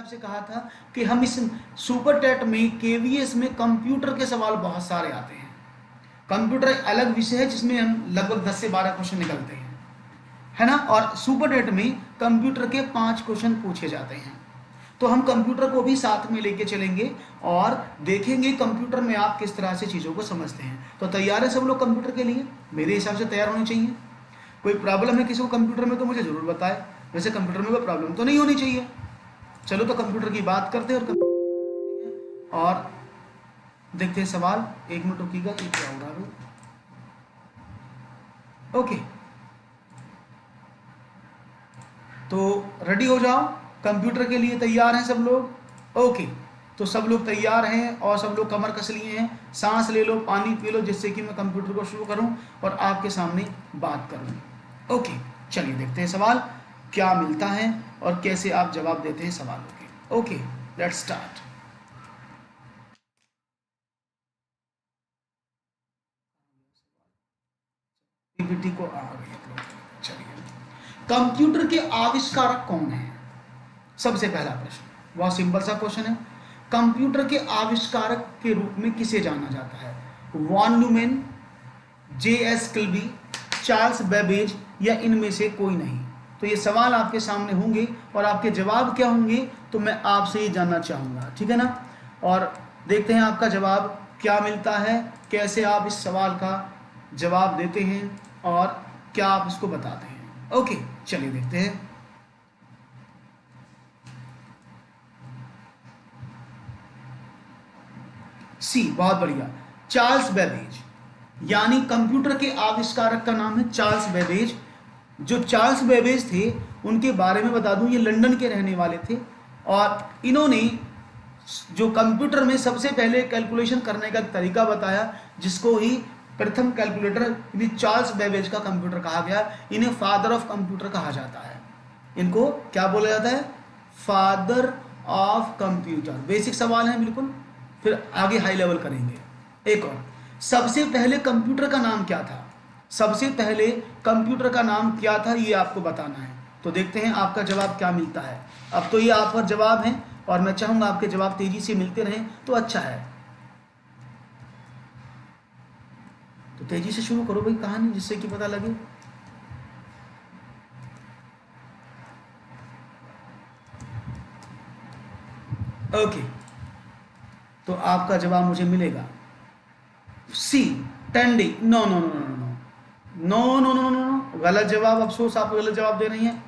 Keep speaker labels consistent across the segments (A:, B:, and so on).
A: आपसे कहा था कि हम इस सुपर टेट में केवीएस में कंप्यूटर के सवाल बहुत सारे आते हैं। कंप्यूटर एक अलग विषय है जिसमें हम लगभग 10 से 12 क्वेश्चन निकलते हैं, है ना। और सुपर टेट में कंप्यूटर के 5 क्वेश्चन पूछे जाते हैं। तो हम कंप्यूटर को भी साथ में लेके चलेंगे और देखेंगे कंप्यूटर में आप किस तरह से चीज़ों को समझते हैं। तो तैयार है सब लोग कंप्यूटर के लिए? मेरे हिसाब से तैयार होने चाहिए। कोई प्रॉब्लम है किसी को कंप्यूटर में तो मुझे ज़रूर बताए। वैसे कंप्यूटर में कोई प्रॉब्लम तो नहीं होनी चाहिए। चलो तो कंप्यूटर की बात करते हैं और देखते हैं सवाल। 1 मिनट रुकिएगा कि क्या हो रहा है। ओके, तो रेडी हो जाओ, कंप्यूटर के लिए तैयार हैं सब लोग? ओके, तो सब लोग तैयार हैं और सब लोग कमर कस लिए हैं। सांस ले लो, पानी पी लो, जिससे कि मैं कंप्यूटर को शुरू करूं और आपके सामने बात करूं। ओके, चलिए देखते हैं सवाल क्या मिलता है और कैसे आप जवाब देते हैं सवालों के। Okay, let's start. पीपीटी को आ गई। चलिए, कंप्यूटर के आविष्कारक कौन है? सबसे पहला प्रश्न बहुत सिंपल सा क्वेश्चन है। कंप्यूटर के आविष्कारक के रूप में किसे जाना जाता है? Von Neumann, JS. Kilby, Charles Babbage या इनमें से कोई नहीं? तो ये सवाल आपके सामने होंगे और आपके जवाब क्या होंगे तो मैं आपसे ये जानना चाहूँगा, ठीक है ना। और देखते हैं आपका जवाब क्या मिलता है, कैसे आप इस सवाल का जवाब देते हैं और क्या आप इसको बताते हैं। ओके, चलिए देखते हैं। सी, बहुत बढ़िया, चार्ल्स बेबेज, यानी कंप्यूटर के आविष्कारक का नाम है चार्ल्स बेबेज। जो चार्ल्स बेबेज थे उनके बारे में बता दूं, ये लंदन के रहने वाले थे और इन्होंने जो कंप्यूटर में सबसे पहले कैलकुलेशन करने का तरीका बताया, जिसको ही प्रथम कैलकुलेटर यानी चार्ल्स बेबेज का कंप्यूटर कहा गया। इन्हें फादर ऑफ कंप्यूटर कहा जाता है। इनको क्या बोला जाता है? Father of computer. बेसिक सवाल है बिल्कुल, फिर आगे हाई लेवल करेंगे। एक और, सबसे पहले कंप्यूटर का नाम क्या था? सबसे पहले कंप्यूटर का नाम क्या था ये आपको बताना है। तो देखते हैं आपका जवाब क्या मिलता है। अब तो ये आप पर जवाब है और मैं चाहूंगा आपके जवाब तेजी से मिलते रहें तो अच्छा है। तो तेजी से शुरू करो भाई कहानी, जिससे कि पता लगे। ओके, तो आपका जवाब मुझे मिलेगा सी, टेंडी। No no no no no no no no no, गलत जवाब। अफसोस आप गलत जवाब दे रही हैं।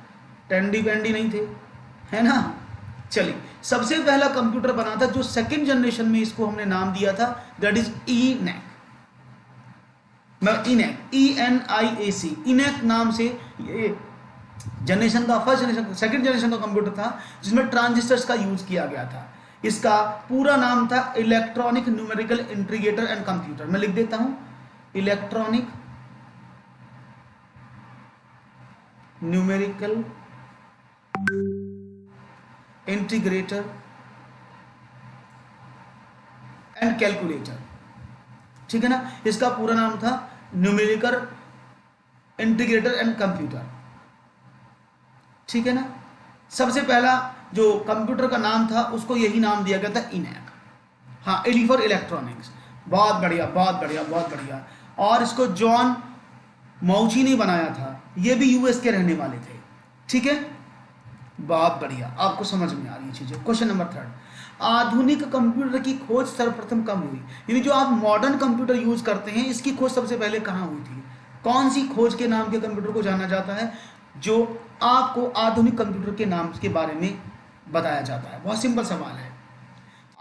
A: टेंडी पेंडी नहीं थे, है ना। चलिए, सबसे पहला कंप्यूटर बना था जो सेकंड जनरेशन में, इसको हमने नाम दिया था, that is ENIAC. ENIAC, ENIAC, ENIAC नाम से ये जनरेशन का फर्स्ट जनरेशन, सेकंड जनरेशन का कंप्यूटर था जिसमें ट्रांजिस्टर्स का यूज किया गया था। इसका पूरा नाम था electronic numerical integrator and computer. मैं लिख देता हूं, electronic numerical integrator and calculator, ठीक है ना। इसका पूरा नाम था न्यूमेरिकल इंटीग्रेटर एंड कंप्यूटर, ठीक है ना। सबसे पहला जो कंप्यूटर का नाम था उसको यही नाम दिया गया था, इनैक। हाँ, एल फॉर इलेक्ट्रॉनिक्स। बहुत बढ़िया बहुत बढ़िया बहुत बढ़िया। और इसको जॉन मौची ने बनाया था, ये भी यूएस के रहने वाले थे, ठीक है। बहुत बढ़िया, आपको समझ में आ रही है चीजें। क्वेश्चन नंबर 3, आधुनिक कंप्यूटर की खोज सर्वप्रथम कब हुई? यानी जो आप मॉडर्न कंप्यूटर यूज करते हैं, इसकी खोज सबसे पहले कहाँ हुई थी? कौन सी खोज के नाम के कंप्यूटर को जाना जाता है जो आपको आधुनिक कंप्यूटर के नाम के बारे में बताया जाता है? बहुत सिंपल सवाल है।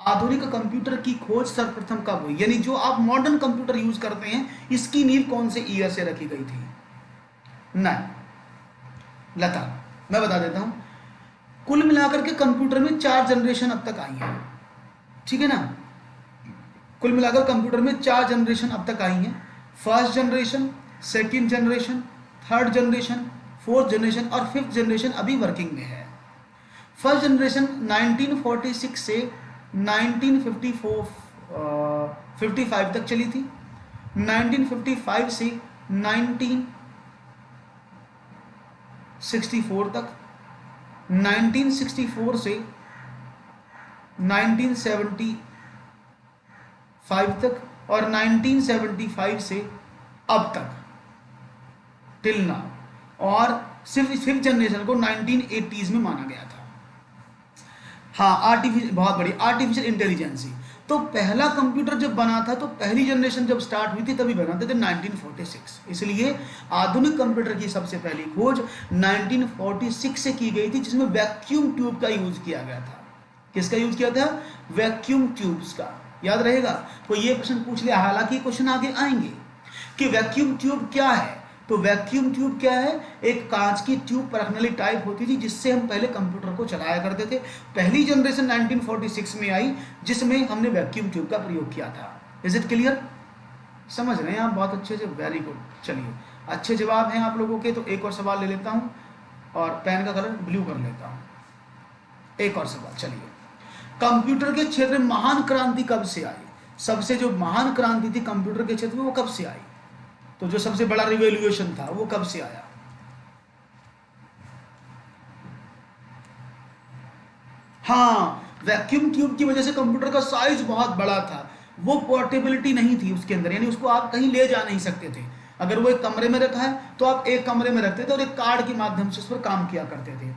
A: आधुनिक कंप्यूटर की खोज सर्वप्रथम कब हुई, यानी जो आप मॉडर्न कंप्यूटर यूज करते हैं, इसकी नींव कौन से ईयर से रखी गई थी? नहीं, लता, मैं बता देता हूं। कुल मिलाकर के कंप्यूटर में 4 जनरेशन अब तक आई हैं, ठीक है ना। कुल मिलाकर कंप्यूटर में 4 जनरेशन अब तक आई हैं। First generation, second generation, third generation, fourth generation और फिफ्थ जनरेशन अभी वर्किंग में है। फर्स्ट जनरेशन 1946 से 1955 तक चली थी। 1955 से 1964 तक, 1964 से 1975 तक, और 1975 से अब तक टिल नाउ, और सिर्फ फिफ्थ जनरेशन को 1980s में माना गया था। हाँ, आर्टिफिशियल, बहुत बड़ी आर्टिफिशियल इंटेलिजेंसी। तो पहला कंप्यूटर जब बना था, तो पहली जनरेशन जब स्टार्ट हुई थी तभी बनाते थे 1946। इसलिए आधुनिक कंप्यूटर की सबसे पहली खोज 1946 से की गई थी, जिसमें वैक्यूम ट्यूब का यूज किया गया था। किसका यूज किया था? वैक्यूम ट्यूब्स का। याद रहेगा, तो ये प्रश्न पूछ लिया, हालांकि क्वेश्चन आगे आएंगे कि वैक्यूम ट्यूब क्या है। तो वैक्यूम ट्यूब क्या है? एक कांच की ट्यूब पर रखने वाली टाइप होती थी, जिससे हम पहले कंप्यूटर को चलाया करते थे। पहली जनरेशन 1946 में आई, जिसमें हमने वैक्यूम ट्यूब का प्रयोग किया था। Is it clear? समझ रहे हैं आप बहुत अच्छे से? Very good. चलिए, अच्छे जवाब हैं आप लोगों के। तो एक और सवाल ले लेता हूं, और पेन का कलर ब्लू कर लेता हूं। एक और सवाल, चलिए। कंप्यूटर के क्षेत्र में महान क्रांति कब से आई? सबसे जो महान क्रांति थी कंप्यूटर के क्षेत्र में, वो कब से आई? तो जो सबसे बड़ा रिवॉल्यूशन था, वो कब से आया? हाँ, वैक्यूम ट्यूब की वजह से कंप्यूटर का साइज बहुत बड़ा था। वो पोर्टेबिलिटी नहीं थी उसके अंदर, यानी उसको आप कहीं ले जा नहीं सकते थे। अगर वो एक कमरे में रखा है तो आप एक कमरे में रखते थे और एक कार्ड के माध्यम से उस पर काम किया करते थे।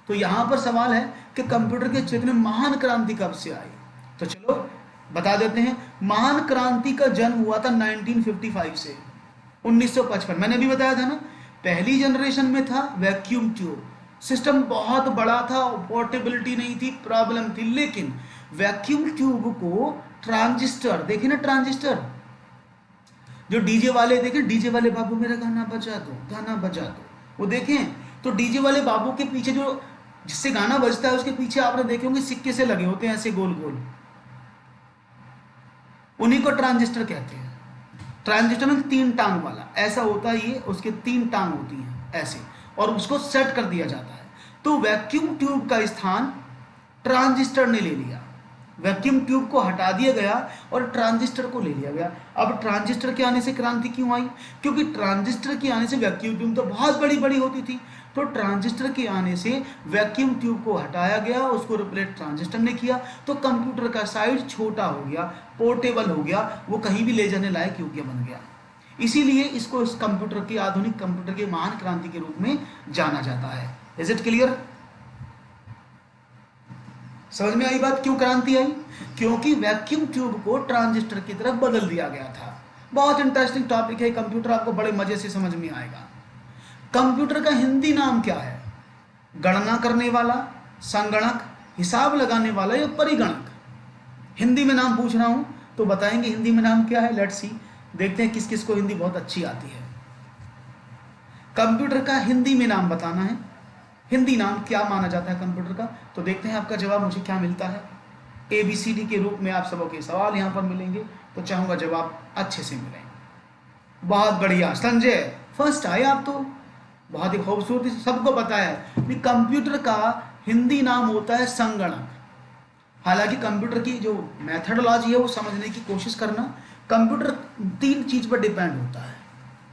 A: तो यहां पर सवाल है कि कंप्यूटर के क्षेत्र में महान क्रांति कब से आई? तो चलो बता देते हैं। महान क्रांति का जन्म हुआ था 1955 से 1955। मैंने भी बताया था ना, पहली जनरेशन में था वैक्यूम ट्यूब। सिस्टम बहुत बड़ा था, पोर्टेबिलिटी नहीं थी, प्रॉब्लम थी। लेकिन वैक्यूम ट्यूब को ट्रांजिस्टर, देखे ना ट्रांजिस्टर, जो डीजे वाले, देखे डीजे वाले बाबू मेरा गाना बजा दो, गाना बजा दो, वो देखें तो डीजे वाले बाबू के पीछे जो जिससे गाना बजता है, उसके पीछे आपने देखे होंगे सिक्के से लगे होते हैं ऐसे गोल गोल, उन्हीं को ट्रांजिस्टर कहते हैं। ट्रांजिस्टर में 3 टांग वाला ऐसा होता है, ये उसके 3 टांग होती हैं ऐसे, और उसको सेट कर दिया जाता है। तो वैक्यूम ट्यूब का स्थान ट्रांजिस्टर ने ले लिया। वैक्यूम ट्यूब को हटा दिया गया और ट्रांजिस्टर को ले लिया गया। अब ट्रांजिस्टर के आने से क्रांति क्यों आई? क्योंकि ट्रांजिस्टर के आने से वैक्यूम ट्यूब तो बहुत बड़ी बड़ी होती थी, तो ट्रांजिस्टर के आने से वैक्यूम ट्यूब को हटाया गया, उसको रिप्लेस ट्रांजिस्टर ने किया। तो कंप्यूटर का साइज छोटा हो गया, पोर्टेबल हो गया, वो कहीं भी ले जाने लायक योग्य बन गया। इसीलिए इसको इस कंप्यूटर के, आधुनिक कंप्यूटर के महान क्रांति के रूप में जाना जाता है। Is it clear? समझ में आई बात क्यों क्रांति आई? क्योंकि वैक्यूम ट्यूब को ट्रांजिस्टर की तरफ बदल दिया गया था। बहुत इंटरेस्टिंग टॉपिक है कंप्यूटर, आपको बड़े मजे से समझ में आएगा। कंप्यूटर का हिंदी नाम क्या है? गणना करने वाला, संगणक, हिसाब लगाने वाला या परिगणक? हिंदी में नाम पूछ रहा हूं, तो बताएंगे हिंदी में नाम क्या है। लेट्स सी, देखते हैं किस किस को हिंदी बहुत अच्छी आती है। कंप्यूटर का हिंदी में नाम बताना है। हिंदी नाम क्या माना जाता है कंप्यूटर का? तो देखते हैं आपका जवाब मुझे क्या मिलता है। ABCD के रूप में आप सबों के सवाल यहाँ पर मिलेंगे, तो चाहूंगा जवाब अच्छे से मिले। बहुत बढ़िया संजय, फर्स्ट आए आप तो, बहुत ही खूबसूरती से सबको पता है कि कंप्यूटर का हिंदी नाम होता है संगणक। हालांकि कंप्यूटर की जो मैथडोलॉजी है वो समझने की कोशिश करना। कंप्यूटर 3 चीज पर डिपेंड होता है,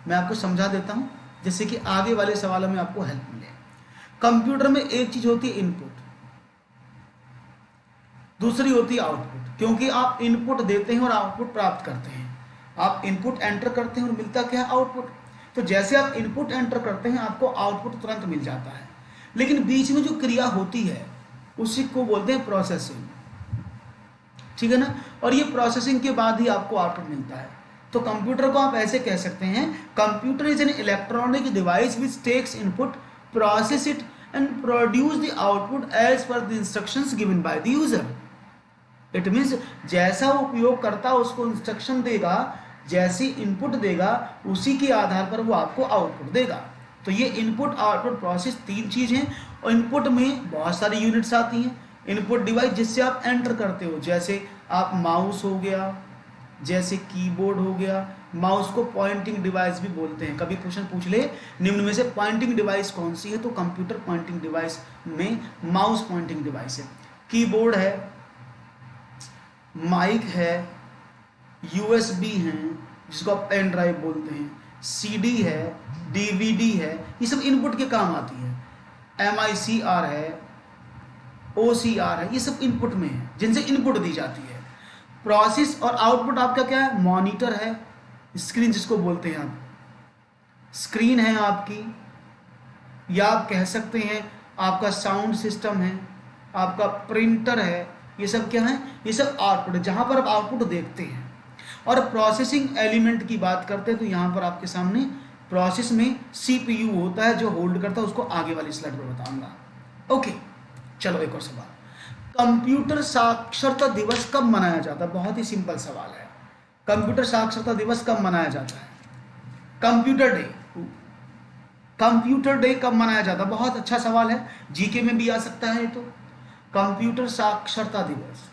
A: मैं आपको समझा देता हूं जिससे कि आगे वाले सवालों में आपको हेल्प मिले। कंप्यूटर में एक चीज होती है इनपुट, दूसरी होती है आउटपुट। क्योंकि आप इनपुट देते हैं और आउटपुट प्राप्त करते हैं। आप इनपुट एंटर करते हैं और मिलता क्या है? आउटपुट। तो जैसे आप इनपुट एंटर करते हैं आपको आउटपुट तुरंत मिल जाता है, लेकिन बीच में जो क्रिया होती है उसी को बोलते हैं प्रोसेसिंग, ठीक है ना। और ये प्रोसेसिंग के बाद ही आपको आउटपुट मिलता है। तो कंप्यूटर को आप ऐसे कह सकते हैं, computer is an electronic device which takes input, process it and produce the output as per the instructions given by the user. It means जैसा उपयोगकर्ता उसको इंस्ट्रक्शन देगा, जैसी इनपुट देगा, उसी के आधार पर वो आपको आउटपुट देगा। तो ये इनपुट आउटपुट प्रोसेस 3 चीज हैं। और इनपुट में बहुत सारी यूनिट्स आती हैं। इनपुट डिवाइस जिससे आप एंटर करते हो, जैसे आप माउस हो गया, जैसे कीबोर्ड हो गया। माउस को पॉइंटिंग डिवाइस भी बोलते हैं। कभी क्वेश्चन पूछ ले निम्न में से पॉइंटिंग डिवाइस कौन सी है, तो कंप्यूटर पॉइंटिंग डिवाइस में माउस पॉइंटिंग डिवाइस है। कीबोर्ड है, माइक है, USB है जिसको आप पेन ड्राइव बोलते हैं, CD है, DVD है, ये सब इनपुट के काम आती है। MICR है, OCR है, ये सब इनपुट में है जिनसे इनपुट दी जाती है। प्रोसेस और आउटपुट आपका क्या है, मॉनिटर है, स्क्रीन जिसको बोलते हैं आप, स्क्रीन है आपकी, या आप कह सकते हैं आपका साउंड सिस्टम है, आपका प्रिंटर है, ये सब क्या है, ये सब आउटपुट है जहाँ पर आप आउटपुट देखते हैं। और प्रोसेसिंग एलिमेंट की बात करते हैं तो यहाँ पर आपके सामने प्रोसेस में CPU होता है जो होल्ड करता है, उसको आगे वाली स्लाइड पर बताऊंगा। ओके, चलो एक और सवाल, कंप्यूटर साक्षरता दिवस कब मनाया जाता है? बहुत ही सिंपल सवाल है, कंप्यूटर साक्षरता दिवस कब मनाया जाता है? कंप्यूटर डे, कंप्यूटर डे कब मनाया जाता है? बहुत अच्छा सवाल है, जीके में भी आ सकता है। तो कंप्यूटर साक्षरता दिवस,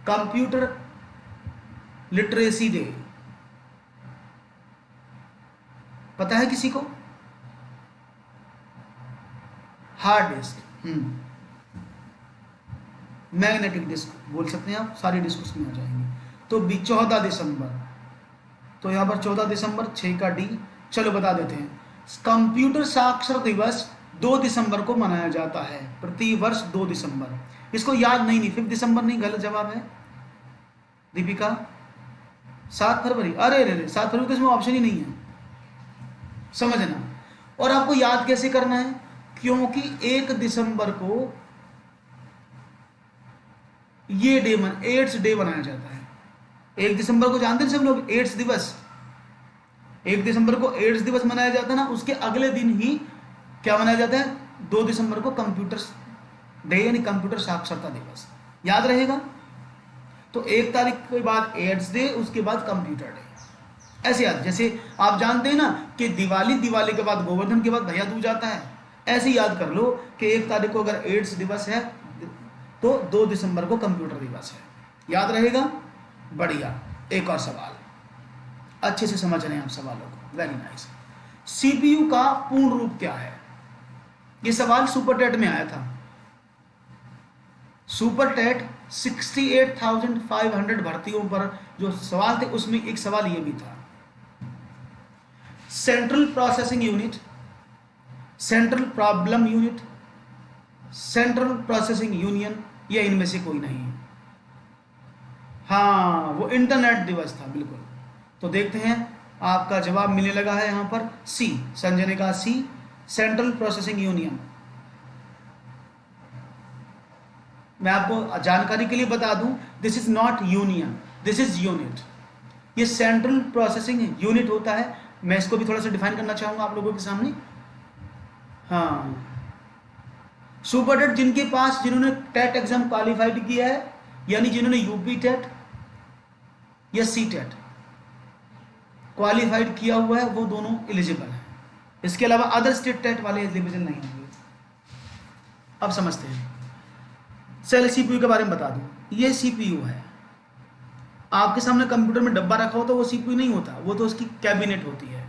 A: कंप्यूटर लिटरेसी डे, पता है किसी को? हार्ड डिस्क, मैग्नेटिक डिस्क बोल सकते हैं आप, सारी डिस्क उसमें आ जाएंगी। तो 14 दिसंबर, तो यहाँ पर 14 दिसंबर 6 का डी। चलो बता देते हैं, कंप्यूटर साक्षर दिवस 2 दिसंबर को मनाया जाता है, प्रति वर्ष 2 दिसंबर। इसको याद नहीं 5 दिसंबर नहीं, गलत जवाब है दीपिका, 7 फरवरी। अरे रे 7 फरवरी तो इसमें ऑप्शन ही नहीं है, समझना। और आपको याद कैसे करना है, क्योंकि 1 दिसंबर को ये डे एड्स डे मनाया जाता है। 1 दिसंबर को जानते हैं सब लोग, एड्स दिवस, 1 दिसंबर को एड्स दिवस मनाया जाता है ना, उसके अगले दिन ही क्या मनाया जाता है, 2 दिसंबर को कंप्यूटर डे यानी कंप्यूटर साक्षरता दिवस, याद रहेगा। तो 1 तारीख के बाद एड्स डे, उसके बाद कंप्यूटर डे, ऐसे याद। जैसे आप जानते हैं ना कि दिवाली, दिवाली के बाद गोवर्धन के बाद भैया दूज आता है, ऐसे याद कर लो कि 1 तारीख को अगर एड्स दिवस है तो 2 दिसंबर को कंप्यूटर दिवस है, याद रहेगा। बढ़िया, एक और सवाल, अच्छे से समझ रहे हैं आप सवालों को, वेरी नाइस। CPU का पूर्ण रूप क्या है? ये सवाल सुपर टेट में आया था, सुपर टेट 68,500 भर्तियों पर जो सवाल थे उसमें एक सवाल ये भी था, central processing unit, central problem unit, central processing union, या इनमें से कोई नहीं है। हाँ, वो इंटरनेट दिवस था, बिल्कुल। तो देखते हैं आपका जवाब मिलने लगा है यहाँ पर सी, संजय ने कहा सी, सेंट्रल प्रोसेसिंग यूनियन। मैं आपको जानकारी के लिए बता दूं, this is not union, this is unit. ये सेंट्रल प्रोसेसिंग यूनिट होता है। मैं इसको भी थोड़ा सा डिफाइन करना चाहूंगा आप लोगों के सामने। हाँ, सुपर टेट जिनके पास, जिन्होंने टेट एग्जाम क्वालिफाइड किया है, यानी जिन्होंने यूपी टेट या सी टेट क्वालिफाइड किया हुआ है, वो दोनों एलिजिबल हैं। इसके अलावा अदर स्टेट टेट वाले एलिजिबल नहीं होंगे। अब समझते हैं, सेल CPU के बारे में बता दूं। ये CPU है, आपके सामने कंप्यूटर में डब्बा रखा होता है, वो CPU नहीं होता, वो तो उसकी कैबिनेट होती है।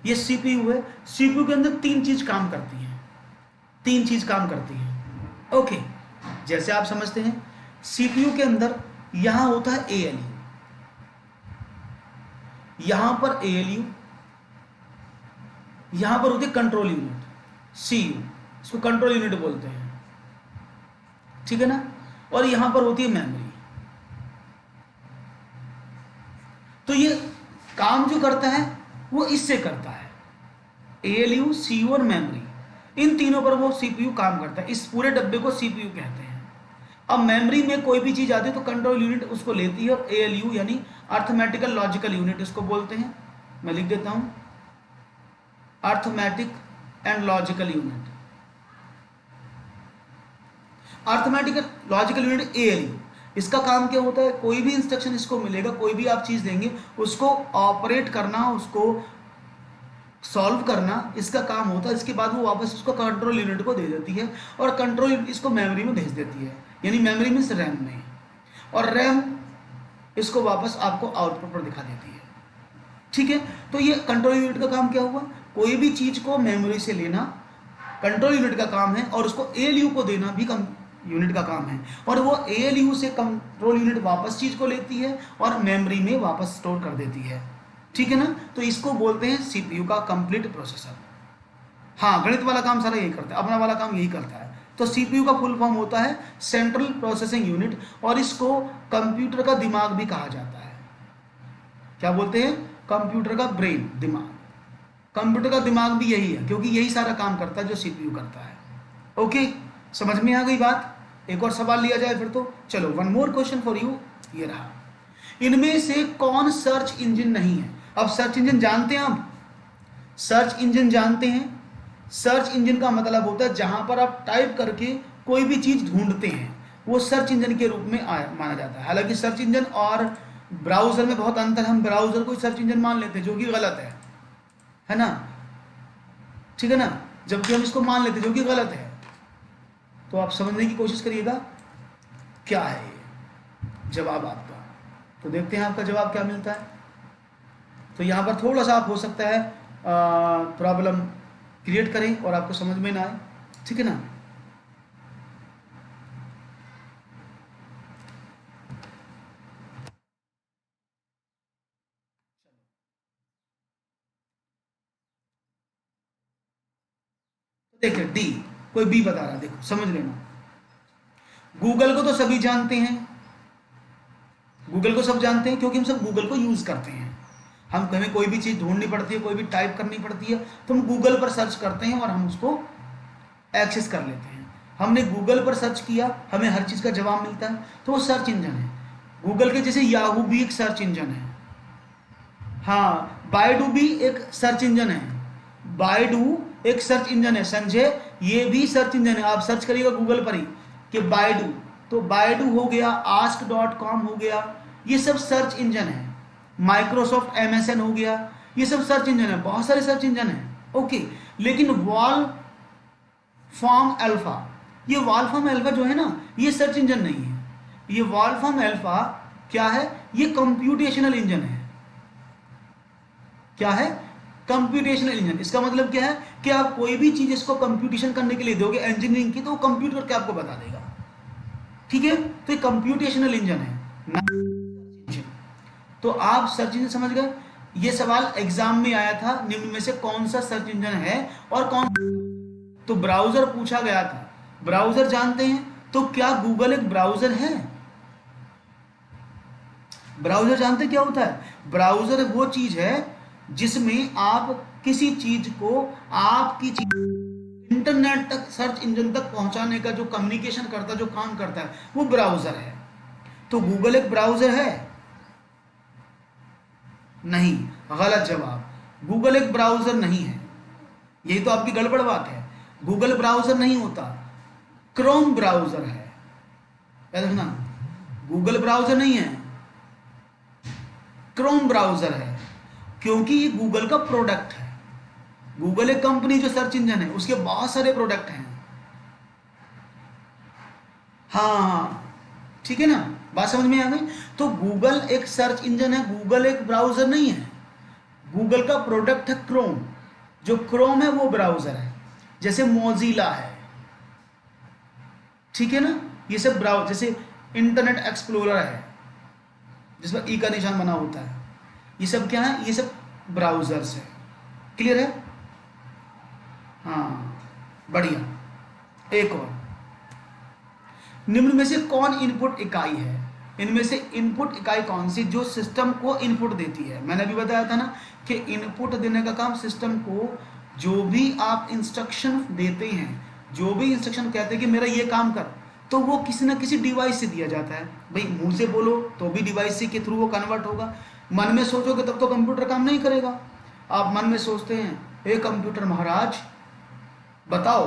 A: ये CPU है। CPU के अंदर 3 चीज काम करती हैं, 3 चीज काम करती हैं। ओके, जैसे आप समझते हैं, CPU के अंदर यहां होता है ALU, यहां पर ALU, यहां पर होती है कंट्रोल यूनिट CU, इसको कंट्रोल यूनिट बोलते हैं, ठीक है ना। और यहां पर होती है मेमोरी। तो ये काम जो करता है वो इससे करता है, ALU, CU और मेमोरी, इन तीनों पर वो CPU काम करता है। इस पूरे डब्बे को CPU कहते हैं। अब मेमोरी में कोई भी चीज आती है तो कंट्रोल यूनिट उसको लेती है, और ALU यानी अर्थमेटिकल लॉजिकल यूनिट इसको बोलते हैं। मैं लिख देता हूं, arithmetic and logical unit. Arithmetical logical unit ALU, इसका काम क्या होता है, कोई भी इंस्ट्रक्शन इसको मिलेगा, कोई भी आप चीज देंगे, उसको ऑपरेट करना, उसको सॉल्व करना, इसका काम होता है। इसके बाद वो वापस उसको कंट्रोल यूनिट को दे देती है, और कंट्रोल यूनिट इसको मेमोरी में भेज देती है, यानी मेमोरी मींस रैम में, और रैम इसको वापस आपको आउटपुट पर दिखा देती है, ठीक है। तो ये कंट्रोल यूनिट का काम क्या हुआ, कोई भी चीज को मेमोरी से लेना कंट्रोल यूनिट का काम है, और उसको ALU को देना भी यूनिट का काम है, और वो ALU से कंट्रोल यूनिट वापस चीज को लेती है और मेमोरी में वापस स्टोर कर देती है, ठीक है ना। तो इसको बोलते हैं CPU का कंप्लीट प्रोसेसर। हाँ, गणित वाला काम सारा यही करता है, अपना वाला काम यही करता है, तो सीपीयू का फुल फॉर्म होता है सेंट्रल प्रोसेसिंग यूनिट, और इसको कंप्यूटर का दिमाग भी कहा जाता है। क्या बोलते हैं? कंप्यूटर का ब्रेन, दिमाग। कंप्यूटर का दिमाग भी यही है, क्योंकि यही सारा काम करता है जो सीपीयू करता है। ओके, समझ में आ गई बात? एक और सवाल लिया जाए फिर तो। चलो, one more question for you. ये रहा, इनमें से कौन सर्च इंजन नहीं है? अब सर्च इंजन जानते हैं आप? सर्च इंजन जानते हैं? सर्च इंजन का मतलब होता है जहां पर आप टाइप करके कोई भी चीज ढूंढते हैं, वो सर्च इंजन के रूप में माना जाता है। हालांकि सर्च इंजन और ब्राउजर में बहुत अंतर है। हम ब्राउजर को सर्च इंजन मान लेते हैं, जो कि गलत है ना? ठीक है ना? जबकि हम इसको मान लेते हैं, जो कि गलत है। तो आप समझने की कोशिश करिएगा क्या है ये जवाब आपका। तो देखते हैं आपका जवाब क्या मिलता है। तो यहाँ पर थोड़ा सा आप हो सकता है प्रॉब्लम क्रिएट करें और आपको समझ में ना आए, ठीक है ना? तो देखिए डी, कोई बी बता रहा है, देखो समझ लेना। गूगल को तो सभी जानते हैं, गूगल को सब जानते हैं, क्योंकि हम सब गूगल को यूज करते हैं। हम कहीं कोई भी चीज ढूंढनी पड़ती है, कोई भी टाइप करनी पड़ती है, तो हम गूगल पर सर्च करते हैं और हम उसको एक्सेस कर लेते हैं। हमने गूगल पर सर्च किया, हमें हर चीज का जवाब मिलता है, तो वो सर्च इंजन है। गूगल के जैसे याहू भी एक सर्च इंजन है। हाँ, बायडू भी एक सर्च इंजन है। बायडू एक सर्च इंजन है, संजय, ये भी सर्च इंजन है। आप सर्च करिएगा गूगल पर ही कि बायडू, तो बायडू हो गया, ask.com हो गया, ये सब सर्च इंजन है। माइक्रोसॉफ्ट MSN हो गया, ये सब सर्च इंजन है। बहुत सारे सर्च इंजन है। ओके, लेकिन वॉल फॉर्म अल्फा, ये वॉल्फॉर्म अल्फा जो है ना, ये सर्च इंजन नहीं है। ये वॉल्फॉर्म अल्फा क्या है? ये कंप्यूटेशनल इंजन है। क्या है? Computational engine. इसका मतलब क्या है कि आप कोई भी चीज इसको कंप्यूटेशन करने के लिए दोगे इंजीनियरिंग की, तो वो कंप्यूट करके आपको बता देगा। ठीक है, तो ये कंप्यूटेशनल इंजन है। तो आप सर्च इंजन समझ गए। ये सवाल एग्जाम में आया था, निम्न में से कौन सा सर्च इंजन है और कौन, तो ब्राउजर पूछा गया था। ब्राउजर जानते हैं, तो क्या गूगल एक ब्राउजर है? ब्राउजर जानते क्या होता है? ब्राउजर वो चीज है जिसमें आप किसी चीज को, आपकी चीज इंटरनेट तक, सर्च इंजन तक पहुंचाने का जो कम्युनिकेशन करता है, जो काम करता है, वो ब्राउजर है। तो गूगल एक ब्राउजर है? नहीं, गलत जवाब। गूगल एक ब्राउजर नहीं है। यही तो आपकी गड़बड़ बात है। गूगल ब्राउजर नहीं होता, क्रोम ब्राउजर है। याद रखना, गूगल ब्राउजर नहीं है, क्रोम ब्राउजर है, क्योंकि ये गूगल का प्रोडक्ट है। गूगल एक कंपनी जो सर्च इंजन है, उसके बहुत सारे प्रोडक्ट हैं। हाँ, ठीक है ना? बात समझ में आ गई? तो गूगल एक सर्च इंजन है, गूगल एक ब्राउजर नहीं है। गूगल का प्रोडक्ट है क्रोम, जो क्रोम है वो ब्राउजर है। जैसे मोजिला है, ठीक है ना? ये सब ब्राउजर, जैसे इंटरनेट एक्सप्लोरर है जिसमें ई का निशान बना होता है, ये सब क्या है? ये सब ब्राउजर्स है। क्लियर है? हाँ, बढ़िया। एक और, निम्न में से कौन इनपुट इकाई है? इनमें से इनपुट इकाई कौन सी जो सिस्टम को इनपुट देती है? मैंने अभी बताया था ना कि इनपुट देने का काम सिस्टम को, जो भी आप इंस्ट्रक्शन देते हैं, जो भी इंस्ट्रक्शन कहते हैं कि मेरा ये काम कर, तो वो किसी ना किसी डिवाइस से दिया जाता है। भाई मुंह से बोलो तो भी डिवाइस से के थ्रू वो कन्वर्ट होगा। मन में सोचोगे तब तो कंप्यूटर काम नहीं करेगा। आप मन में सोचते हैं, हे कंप्यूटर महाराज बताओ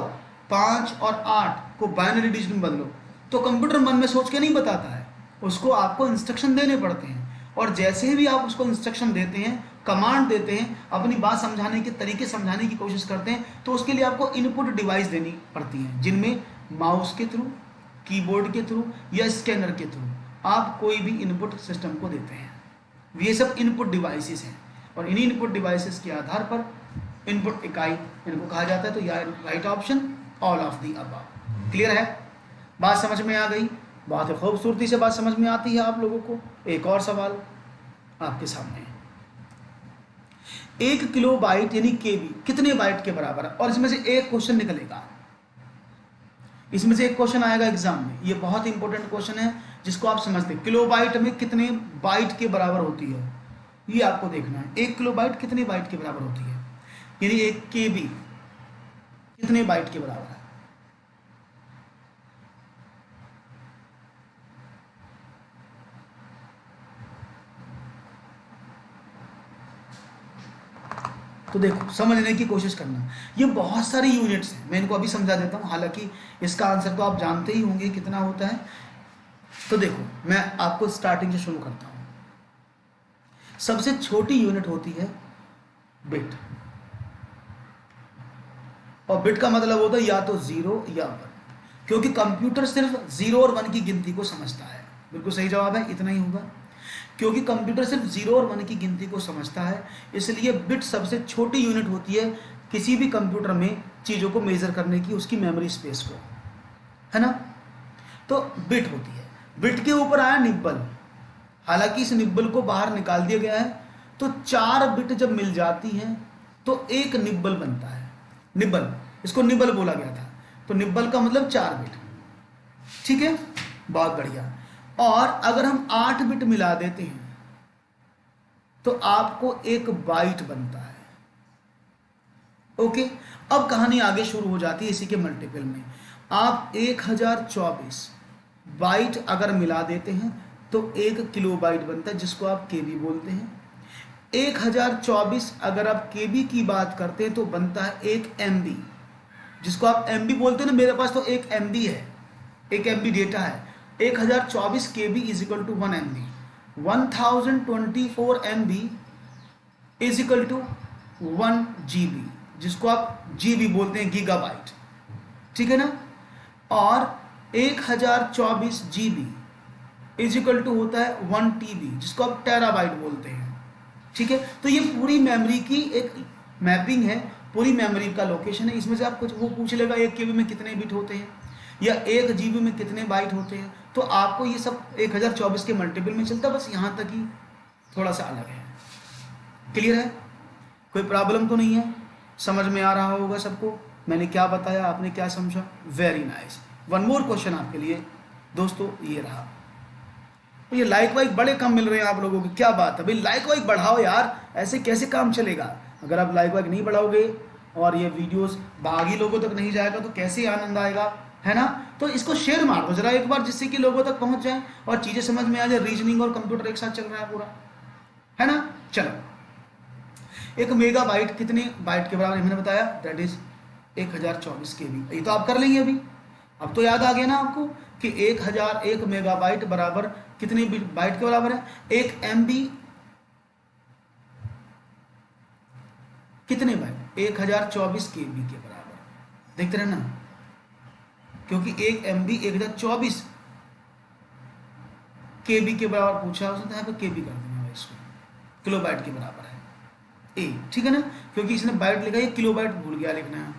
A: 5 और 8 को बाइनरी डिजिट में बदलो, तो कंप्यूटर मन में सोच के नहीं बताता है, उसको आपको इंस्ट्रक्शन देने पड़ते हैं। और जैसे भी आप उसको इंस्ट्रक्शन देते हैं, कमांड देते हैं, अपनी बात समझाने के तरीके समझाने की कोशिश करते हैं, तो उसके लिए आपको इनपुट डिवाइस देनी पड़ती है, जिनमें माउस के थ्रू, कीबोर्ड के थ्रू या स्कैनर के थ्रू आप कोई भी इनपुट सिस्टम को देते हैं। ये सब इनपुट डिवाइसेस हैं, और इन्हीं इनपुट डिवाइसेस के आधार पर इनपुट इकाई इनको कहा जाता है। तो यह right option, all of the above. Clear है? बात समझ में आ गई? बहुत ही खूबसूरती से बात समझ में आती है आप लोगों को। एक और सवाल आपके सामने है। 1 किलो बाइट यानी केबी कितने बाइट के बराबर है? और इसमें से एक क्वेश्चन निकलेगा। इसमें से एक क्वेश्चन आएगा एग्जाम में, ये बहुत इंपॉर्टेंट क्वेश्चन है जिसको आप समझते हैं। किलोबाइट में कितने बाइट के बराबर होती है, ये आपको देखना है। 1 किलोबाइट कितने बाइट के बराबर होती है, यानी 1 KB कितने बाइट के बराबर है। तो देखो समझने की कोशिश करना, ये बहुत सारी यूनिट्स हैं, मैं इनको अभी समझा देता हूँ, हालांकि इसका आंसर तो आप जानते ही होंगे कितना होता है। तो देखो मैं आपको स्टार्टिंग से शुरू करता हूँ। सबसे छोटी यूनिट होती है बिट, और बिट का मतलब होता है या तो 0 या 1, क्योंकि कंप्यूटर सिर्फ 0 और 1 की गिनती को समझता है। बिल्कुल सही जवाब है, इतना ही होगा, क्योंकि कंप्यूटर सिर्फ 0 और 1 की गिनती को समझता है, इसलिए बिट सबसे छोटी यूनिट होती है किसी भी कंप्यूटर में चीज़ों को मेजर करने की, उसकी मेमोरी स्पेस को, है ना। तो बिट होती है। बिट के ऊपर आया निब्बल, हालांकि इस निब्बल को बाहर निकाल दिया गया है। तो 4 बिट जब मिल जाती हैं तो एक निब्बल बनता है। निब्बल, इसको निब्बल बोला गया था, तो निब्बल का मतलब 4 बिट, ठीक है, बहुत बढ़िया। और अगर हम 8 बिट मिला देते हैं तो आपको एक बाइट बनता है। ओके, अब कहानी आगे शुरू हो जाती है इसी के मल्टीपल में। आप 1024 बाइट अगर मिला देते हैं तो 1 किलोबाइट बनता है, जिसको आप केबी बोलते हैं। 1024 अगर आप केबी की बात करते हैं तो बनता है 1 MB, जिसको आप MB बोलते हैं ना। मेरे पास तो 1 MB है, 1 MB डेटा है। 1024 KB is equal to 1 MB। 1024 MB is equal to 1 GB, जिसको आप GB बोलते हैं, गीगाबाइट, ठीक है ना। और 1024 GB इज इक्वल टू होता है 1 TB, जिसको आप टेराबाइट बोलते हैं, ठीक है। तो ये पूरी मेमोरी की एक मैपिंग है, पूरी मेमोरी का लोकेशन है। इसमें से आप कुछ वो पूछ लेगा 1 KB में कितने बिट होते हैं या 1 GB में कितने बाइट होते हैं, तो आपको ये सब 1024 के मल्टीपल में चलता है, बस यहाँ तक ही थोड़ा सा अलग है। क्लियर है, कोई प्रॉब्लम तो नहीं है, समझ में आ रहा होगा सबको मैंने क्या बताया, आपने क्या समझा। Very nice. One more question आपके लिए दोस्तों, ये रहा। तो ये लाइक वाइक बड़े कम मिल रहे हैं आप लोगों की, क्या बात है भाई, लाइक वाइक बढ़ाओ यार, ऐसे कैसे काम चलेगा। अगर आप लाइक वाइक नहीं बढ़ाओगे और ये वीडियोस बागी लोगों तक नहीं जाएगा तो कैसे आनंद आएगा, है ना। तो इसको शेयर मार दो जरा एक बार, जिससे कि लोगों तक पहुंच जाए और चीज़ें समझ में आ जाए। रीजनिंग और कंप्यूटर एक साथ चल रहा है पूरा, है ना। चलो, 1 मेगाबाइट कितने बाइट के बराबर है मैंने बताया, दैट इज 1024 KB। ये तो आप कर लेंगे अभी, अब तो याद आ गया ना आपको कि 1 मेगाबाइट बराबर कितने बाइट के बराबर है। 1 MB कितने बाइट, 1024 KB के बराबर। देखते रहना, क्योंकि 1 MB 1024 KB के बराबर पूछा उसने, तो यहाँ पे KB कर देना है, इसको किलोबाइट के बराबर है ए, ठीक है ना। क्योंकि इसने बाइट लिखा है, किलोबाइट भूल गया लिखना है,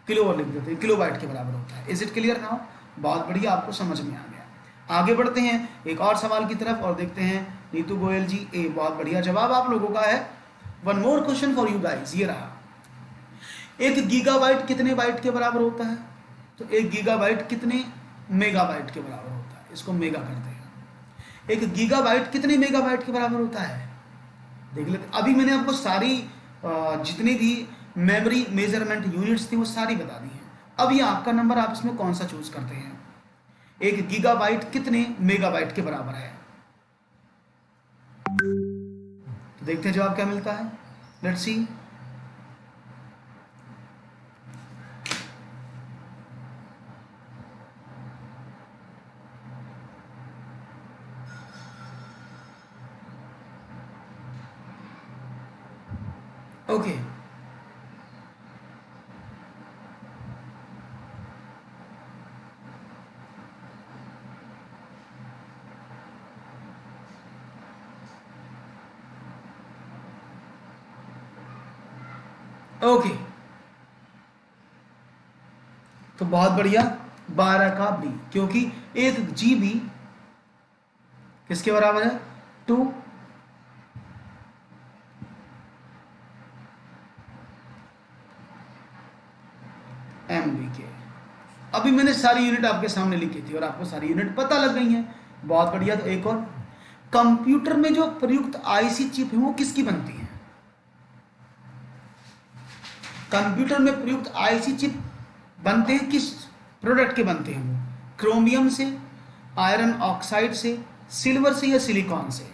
A: किलो और लिख देते हैं, किलोबाइट के बराबर होता है। इज इट क्लियर नाउ, बहुत बढ़िया, आपको समझ में आ गया। आगे बढ़ते हैं एक और सवाल की तरफ और देखते हैं। नीतू गोयल जी, ए, बहुत बढ़िया जवाब आप लोगों का है। One more question for you guys, ये रहा। 1 गीगाबाइट कितने बाइट के बराबर होता है, तो 1 गीगाबाइट कितने मेगाबाइट के बराबर होता है, इसको मेगा करते हैं। 1 गीगाबाइट कितने मेगाबाइट के बराबर होता है, देख लेते। अभी मैंने आपको सारी जितनी भी मेमोरी मेजरमेंट यूनिट्स थी वो सारी बता दी हैं। अब ये आपका नंबर, आप इसमें कौन सा चूज करते हैं। 1 गीगाबाइट कितने मेगाबाइट के बराबर है, तो देखते हैं जवाब क्या मिलता है। Let's see. ओके, ओके, तो बहुत बढ़िया, 12 का बी, क्योंकि 1 GB किसके बराबर है, 2 MB के। अब अभी मैंने सारी यूनिट आपके सामने लिखी थी और आपको सारी यूनिट पता लग गई है। बहुत बढ़िया। तो एक और, कंप्यूटर में जो प्रयुक्त आईसी चिप है वो किसकी बनती है? कंप्यूटर में प्रयुक्त आईसी चिप बनते हैं किस प्रोडक्ट के बनते हैं? वो क्रोमियम से, आयरन ऑक्साइड से, सिल्वर से या सिलिकॉन से?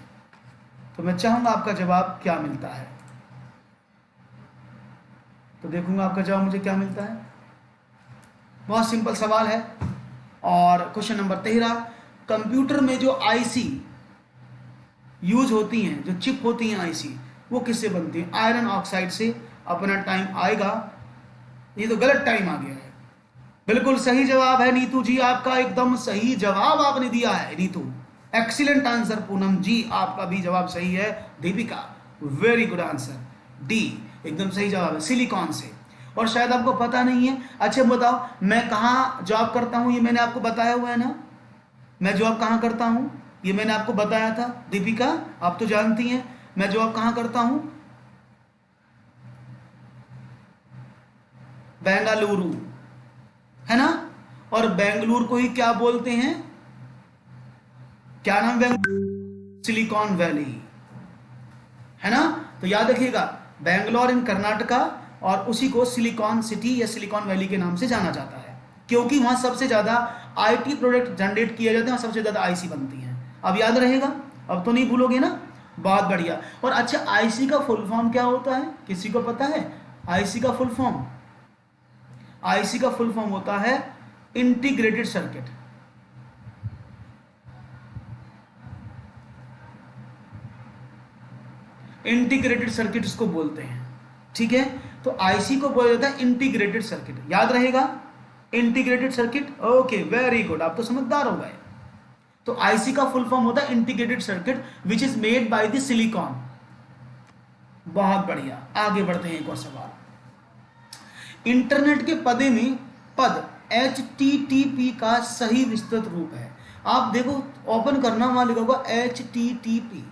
A: तो मैं चाहूंगा आपका जवाब क्या मिलता है। तो देखूंगा आपका जवाब मुझे क्या मिलता है। बहुत सिंपल सवाल है। और क्वेश्चन नंबर 13, कंप्यूटर में जो आईसी यूज होती हैं, जो चिप होती हैं आईसी, वो किससे बनती है? आयरन ऑक्साइड से। अपना टाइम आएगा। ये तो गलत टाइम आ गया है। बिल्कुल सही जवाब है नीतू जी आपका, एकदम सही जवाब आपने दिया है नीतू। एक्सीलेंट आंसर पूनम जी, आपका भी जवाब सही है। Deepika, very good answer, D एकदम सही जवाब है, सिलिकॉन से। और शायद आपको पता नहीं है। अच्छा बताओ, मैं कहाँ जॉब करता हूँ? ये मैंने आपको बताया हुआ है ना। मैं जॉब कहाँ करता हूँ ये मैंने आपको बताया था। दीपिका आप तो जानती हैं मैं जॉब कहाँ करता हूँ। बेंगलुरु, है ना। और बेंगलुरु को ही क्या बोलते हैं? क्या नाम बेंगलुरु? सिलिकॉन वैली, है ना। तो याद रखिएगा, बेंगलोर इन कर्नाटका, और उसी को सिलिकॉन सिटी या सिलिकॉन वैली के नाम से जाना जाता है, क्योंकि वहां सबसे ज्यादा आईटी प्रोडक्ट जनरेट किए जाते हैं और सबसे ज्यादा आईसी बनती हैं। अब याद रहेगा, अब तो नहीं भूलोगे ना। बहुत बढ़िया। और अच्छा, आईसी का फुल फॉर्म क्या होता है, किसी को पता है? आईसी का फुल फॉर्म, आईसी का फुल फॉर्म होता है इंटीग्रेटेड सर्किट। इंटीग्रेटेड सर्किट इसको बोलते हैं, ठीक है। तो आईसी को बोला जाता है इंटीग्रेटेड सर्किट, याद रहेगा, integrated circuit. Okay, very good, आप तो समझदार हो गए। तो आईसी का फुल फॉर्म होता है integrated circuit which is made by the silicon. बहुत बढ़िया, आगे बढ़ते हैं। एक और सवाल, इंटरनेट के पदे में पद HTTP का सही विस्तृत रूप है। आप देखो, ओपन करना, वहां लिखा होगा HTTP,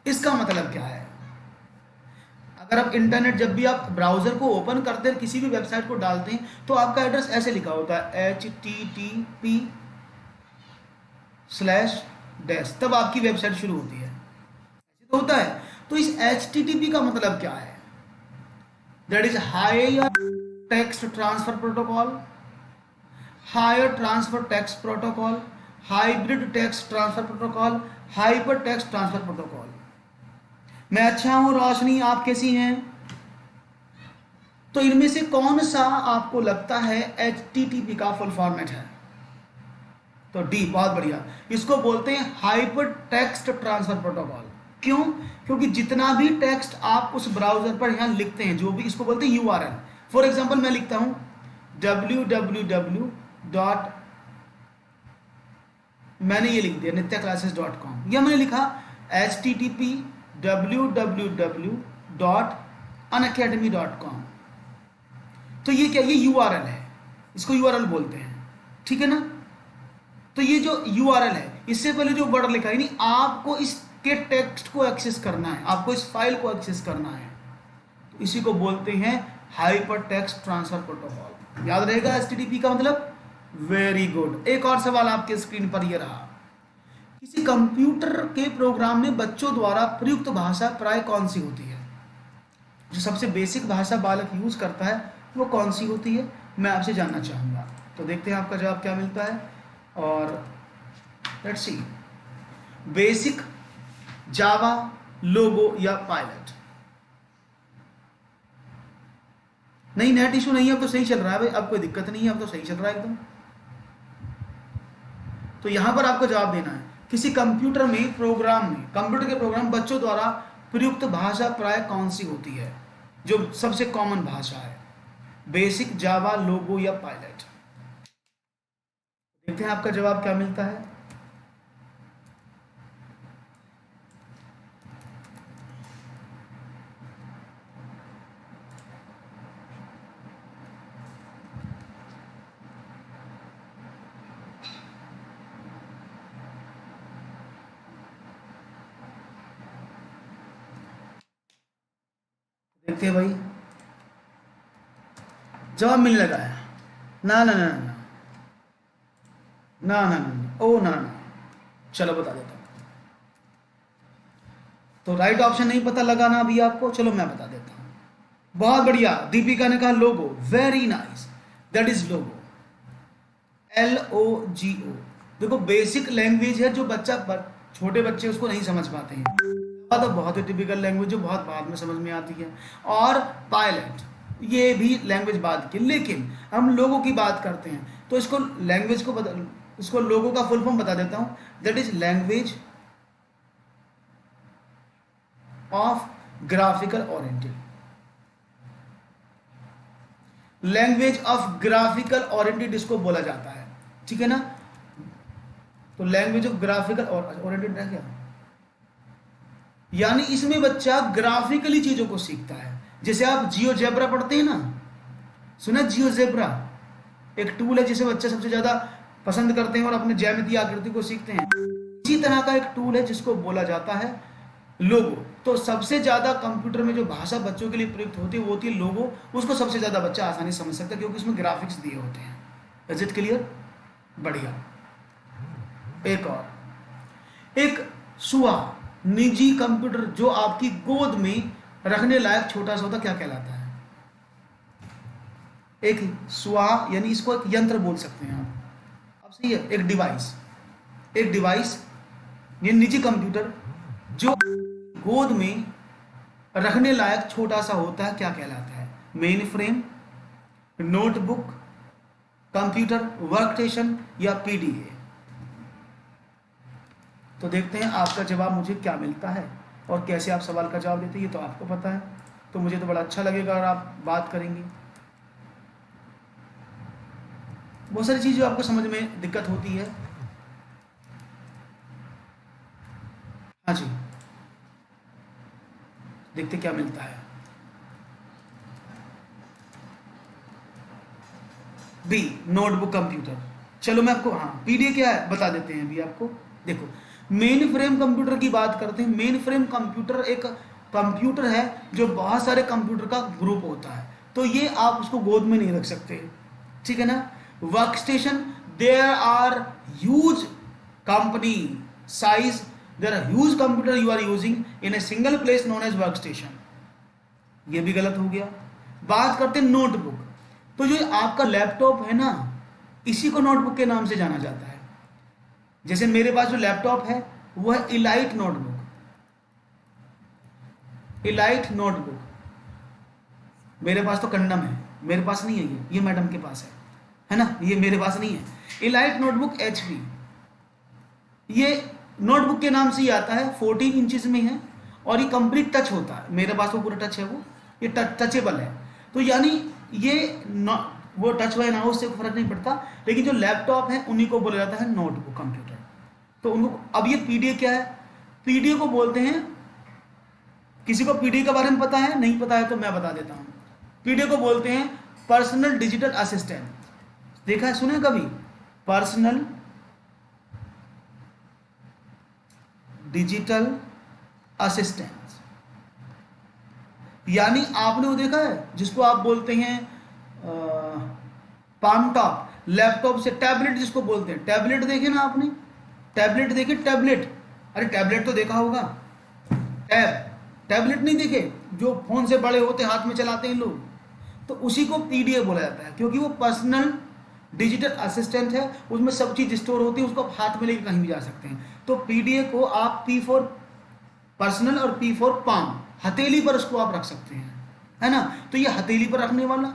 A: इसका मतलब क्या है? अगर आप इंटरनेट, जब भी आप ब्राउजर को ओपन करते हैं, किसी भी वेबसाइट को डालते हैं, तो आपका एड्रेस ऐसे लिखा होता है HTTP/, तब आपकी वेबसाइट शुरू होती है, ऐसे तो होता है। तो इस HTTP का मतलब क्या है? That is higher text transfer protocol, higher transfer text protocol, hybrid text transfer protocol, hyper text transfer protocol. मैं अच्छा हूं, रोशनी आप कैसी हैं? तो इनमें से कौन सा आपको लगता है HTTP का फुल फॉर्मेट है? तो डी, बहुत बढ़िया। इसको बोलते हैं हाइपर टेक्स्ट ट्रांसफर प्रोटोकॉल। क्यों? क्योंकि जितना भी टेक्स्ट आप उस ब्राउजर पर यहां लिखते हैं, जो भी, इसको बोलते हैं URL। फॉर एग्जाम्पल मैं लिखता हूं www. मैंने ये लिख दिया nityaclasses.com, या मैंने लिखा HTTP www.unacademy.com। तो ये क्या, ये URL है, इसको URL बोलते हैं, ठीक है ना। तो ये जो URL है, इससे पहले जो वर्ड लिखा है, नहीं, आपको इसके टेक्स्ट को एक्सेस करना है, आपको इस फाइल को एक्सेस करना है, तो इसी को बोलते हैं हाइपर टेक्स्ट ट्रांसफर प्रोटोकॉल। याद रहेगा HTTP का मतलब। Very good. एक और सवाल आपके स्क्रीन पर ये रहा, किसी कंप्यूटर के प्रोग्राम में बच्चों द्वारा प्रयुक्त भाषा प्राय कौन सी होती है? जो सबसे बेसिक भाषा बालक यूज करता है वो कौन सी होती है, मैं आपसे जानना चाहूंगा। तो देखते हैं आपका जवाब क्या मिलता है। और लेट्स सी, बेसिक, जावा, लोगो या पायलट? नहीं, नेट इशू नहीं है, अब तो सही चल रहा है भाई, अब कोई दिक्कत नहीं है, अब तो सही चल रहा है एकदम। तो यहां पर आपको जवाब देना है, किसी कंप्यूटर में प्रोग्राम में, कंप्यूटर के प्रोग्राम बच्चों द्वारा प्रयुक्त भाषा प्राय कौन सी होती है, जो सबसे कॉमन भाषा है? बेसिक, जावा, लोगो या पायलट? देखते हैं आपका जवाब क्या मिलता है। देखते हैं भाई, जवाब मिलने लगा है। ना ना ना ना, ना ना ना ना, ओ ना ना, चलो बता देता हूँ। तो राइट ऑप्शन नहीं पता लगाना अभी आपको, चलो मैं बता देता हूँ। बहुत बढ़िया, दीपिका ने कहा logo, very nice, that is logo, LOGO। देखो बेसिक लैंग्वेज है जो छोटे बच्चे उसको नहीं समझ पाते हैं, तो बहुत ही टिपिकल लैंग्वेज जो बहुत बाद में समझ में आती है। और पायलट, ये भी लैंग्वेज बाद की, लेकिन हम लोगों की बात करते हैं तो इसको लैंग्वेज को इसको लोगों का फुल फॉर्म बता देता हूँ, that is language of graphical oriented. Language of graphical oriented इसको बोला जाता है, ठीक है ना। तो लैंग्वेज ऑफ ग्राफिकल ओरिएंटेड है क्या, यानी इसमें बच्चा ग्राफिकली चीजों को सीखता है। जैसे आप जियोजेब्रा पढ़ते हैं ना, सुना जियोजेब्रा, एक टूल है जिसे बच्चे सबसे ज्यादा पसंद करते हैं और अपने ज्यामितीय आकृति को सीखते हैं। इसी तरह का एक टूल है जिसको बोला जाता है लोगो। तो सबसे ज्यादा कंप्यूटर में जो भाषा बच्चों के लिए प्रयुक्त होती है वो होती है लोगो। उसको सबसे ज्यादा बच्चा आसानी से समझ सकता है क्योंकि उसमें ग्राफिक्स दिए होते हैं। Is it clear? बढ़िया। एक और, एक सुआ निजी कंप्यूटर जो आपकी गोद में रखने लायक छोटा सा होता क्या कहलाता है? एक सुआ, यानी इसको एक यंत्र बोल सकते हैं आप। अब सही है, एक डिवाइस, एक डिवाइस ये निजी कंप्यूटर जो गोद में रखने लायक छोटा सा होता है क्या कहलाता है? Main frame, notebook, computer work station या PDA? तो देखते हैं आपका जवाब मुझे क्या मिलता है और कैसे आप सवाल का जवाब देते हैं, ये तो आपको पता है। तो मुझे तो बड़ा अच्छा लगेगा अगर आप बात करेंगे। बहुत सारी चीज़ जो आपको समझ में दिक्कत होती है। हाँ जी, देखते क्या मिलता है। B, notebook computer. चलो मैं आपको, हाँ PDA क्या है बता देते हैं अभी आपको। देखो मेन फ्रेम कंप्यूटर की बात करते हैं। मेन फ्रेम कंप्यूटर एक कंप्यूटर है जो बहुत सारे कंप्यूटर का ग्रुप होता है, तो ये आप उसको गोद में नहीं रख सकते, ठीक है ना। Work station, there are huge company size, there are huge computer you are using in a single place known as work station, ये भी गलत हो गया। बात करते हैं नोटबुक, तो जो आपका लैपटॉप है ना, इसी को नोटबुक के नाम से जाना जाता है। जैसे मेरे पास जो लैपटॉप है वो है इलाइट नोटबुक, इलाइट नोटबुक। मेरे पास तो कंडम है, मेरे पास नहीं है, ये मैडम के पास है ना, ये मेरे पास नहीं है। इलाइट नोटबुक HP, ये नोटबुक के नाम से ही आता है, 14 इंचेस में है और ये कंप्लीट टच होता है। मेरे पास वो पूरा टच है, वो ये टचेबल है। तो यानी ये वो टच हुआ है ना, उससे फर्क नहीं पड़ता, लेकिन जो लैपटॉप है उन्हीं को बोला जाता है नोटबुक कंप्यूटर। तो उनको, अब ये PDA क्या है? PDA को बोलते हैं, किसी को PDA के बारे में पता है? नहीं पता है तो मैं बता देता हूँ। PDA को बोलते हैं पर्सनल डिजिटल असिस्टेंट। देखा है, सुने कभी? पर्सनल डिजिटल असिस्टेंट, यानी आपने वो देखा है जिसको आप बोलते हैं पाम टॉप, लैपटॉप से टैबलेट जिसको बोलते हैं, टैबलेट देखे ना आपने? टैबलेट देखे? टैबलेट, अरे टैबलेट तो देखा होगा। टैबलेट नहीं देखे? जो फोन से बड़े होते हाथ में चलाते हैं लोग, तो उसी को PDA बोला जाता है क्योंकि वो पर्सनल डिजिटल असिस्टेंट है, उसमें सब चीज स्टोर होती है, उसको आप हाथ में लेकर कहीं भी जा सकते हैं। तो PDA को आप P फॉर पर्सनल और P फॉर पाम, हथेली पर उसको आप रख सकते हैं, है ना। तो ये हथेली पर रखने वाला,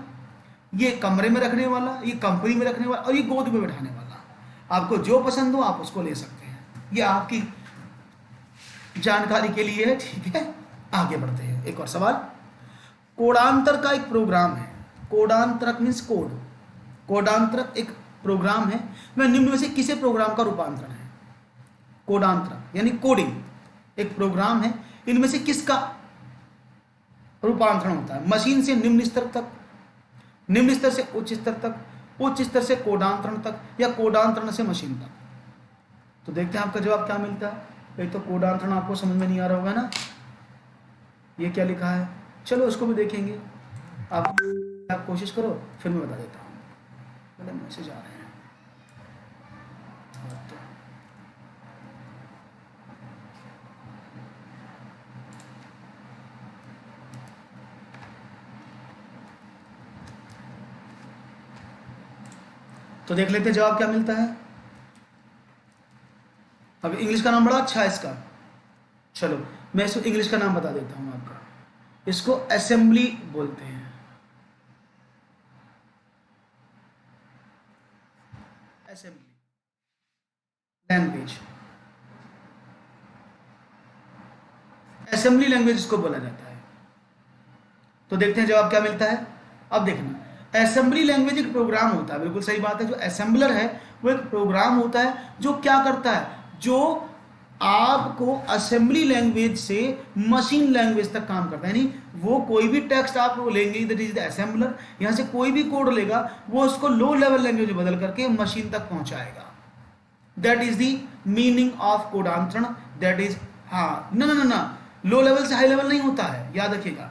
A: ये कमरे में रखने वाला, ये कंपनी में रखने वाला और ये गोद में बैठाने वाला, आपको जो पसंद हो आप उसको ले सकते हैं। ये आपकी जानकारी के लिए है, ठीक है। आगे बढ़ते हैं, एक और सवाल। कोडांतर का एक प्रोग्राम है, कोडांतरक मीन्स कोड, कोडांतरक एक प्रोग्राम है, वह निम्न में से किसे प्रोग्राम का रूपांतरण है? कोडांतरक यानी कोडिंग एक प्रोग्राम है, इनमें से किसका रूपांतरण होता है? मशीन से निम्न स्तर तक, निम्न स्तर से उच्च स्तर तक, उच्च स्तर से कोडांतरण तक, या कोडांतरण से मशीन तक? तो देखते हैं आपका जवाब क्या मिलता है। एक तो कोडांतरण आपको समझ में नहीं आ रहा होगा ना, ये क्या लिखा है, चलो उसको भी देखेंगे। आप कोशिश करो, फिर मैं बता देता हूँ। मैसेज आ रहे हैं। तो देख लेते हैं जवाब क्या मिलता है। अब इंग्लिश का नाम बड़ा अच्छा है इसका, चलो मैं इसको इंग्लिश का नाम बता देता हूं आपका। इसको असेंबली बोलते हैं, असेंबली लैंग्वेज, असेंबली लैंग्वेज इसको बोला जाता है। तो देखते हैं जवाब क्या मिलता है। अब देखना, असेंबली लैंग्वेज एक प्रोग्राम होता है, बिल्कुल सही बात है। जो असेंबलर है वो एक प्रोग्राम होता है जो क्या करता है, जो आपको असेंबली लैंग्वेज से मशीन लैंग्वेज तक काम करता है। यानी वो कोई भी टेक्स्ट आप लेंगे, दैट इज द असेंबलर, यहां से कोई भी कोड लेगा वो उसको लो लेवल लैंग्वेज में बदल करके मशीन तक पहुंचाएगा। That is the meaning of कोडांतरण, दैट इज, हाँ ना ना ना ना, लो लेवल से हाई लेवल नहीं होता है, याद रखिएगा।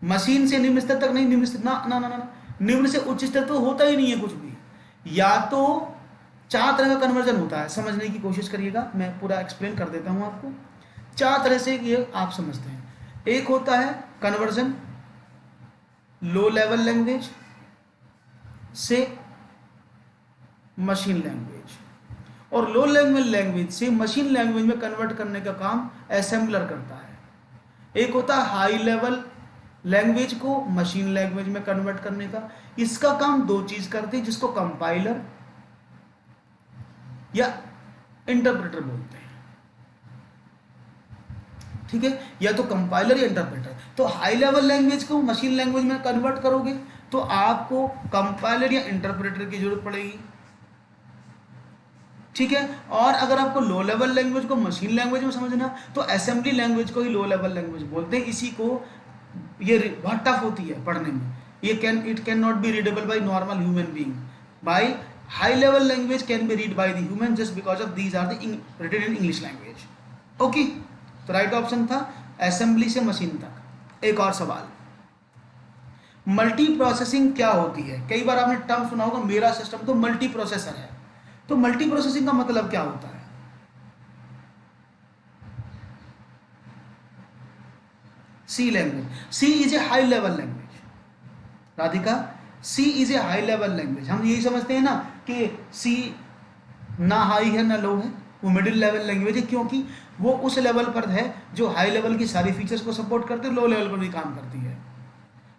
A: मशीन से निम्न स्तर तक नहीं, निम्न स्तर ना ना ना ना, निम्न से उच्च स्तर तो होता ही नहीं है कुछ भी। या तो 4 तरह का कन्वर्जन होता है, समझने की कोशिश करिएगा, मैं पूरा एक्सप्लेन कर देता हूं आपको। 4 तरह से ये आप समझते हैं। एक होता है कन्वर्जन लो लेवल लैंग्वेज से मशीन लैंग्वेज, और लो लेवल लैंग्वेज से मशीन लैंग्वेज में कन्वर्ट करने का काम असेंबलर करता है। एक होता है हाई लेवल लैंग्वेज को मशीन लैंग्वेज में कन्वर्ट करने का, इसका काम 2 चीज करते हैं, जिसको कंपाइलर या इंटरप्रेटर बोलते हैं। ठीक है, या तो कंपाइलर या इंटरप्रेटर। तो हाई लेवल लैंग्वेज को मशीन लैंग्वेज में कन्वर्ट करोगे तो आपको कंपाइलर या इंटरप्रेटर की जरूरत पड़ेगी। ठीक है, और अगर आपको लो लेवल लैंग्वेज को मशीन लैंग्वेज में समझना तो असेंबली लैंग्वेज को ही लो लेवल लैंग्वेज बोलते हैं। इसी को ये बहुत टफ होती है पढ़ने में, ये it can not be readable by normal human being. By high level language can be read by the human just because of these are the written in English language. Okay, तो right option था assembly से machine तक। एक और सवाल, multi processing क्या होती है। कई बार आपने टर्म सुना होगा, मेरा सिस्टम तो मल्टी प्रोसेसर है। तो मल्टी प्रोसेसिंग का मतलब क्या होता है। C language, C is a high level language. Radhika, C is a high level language. हम यही समझते हैं ना कि सी ना हाई है ना लो है, वो मिडिल लेवल लैंग्वेज है, क्योंकि वो उस लेवल पर है जो हाई लेवल की सारी फीचर्स को सपोर्ट करते हैं, लो लेवल पर भी काम करती है।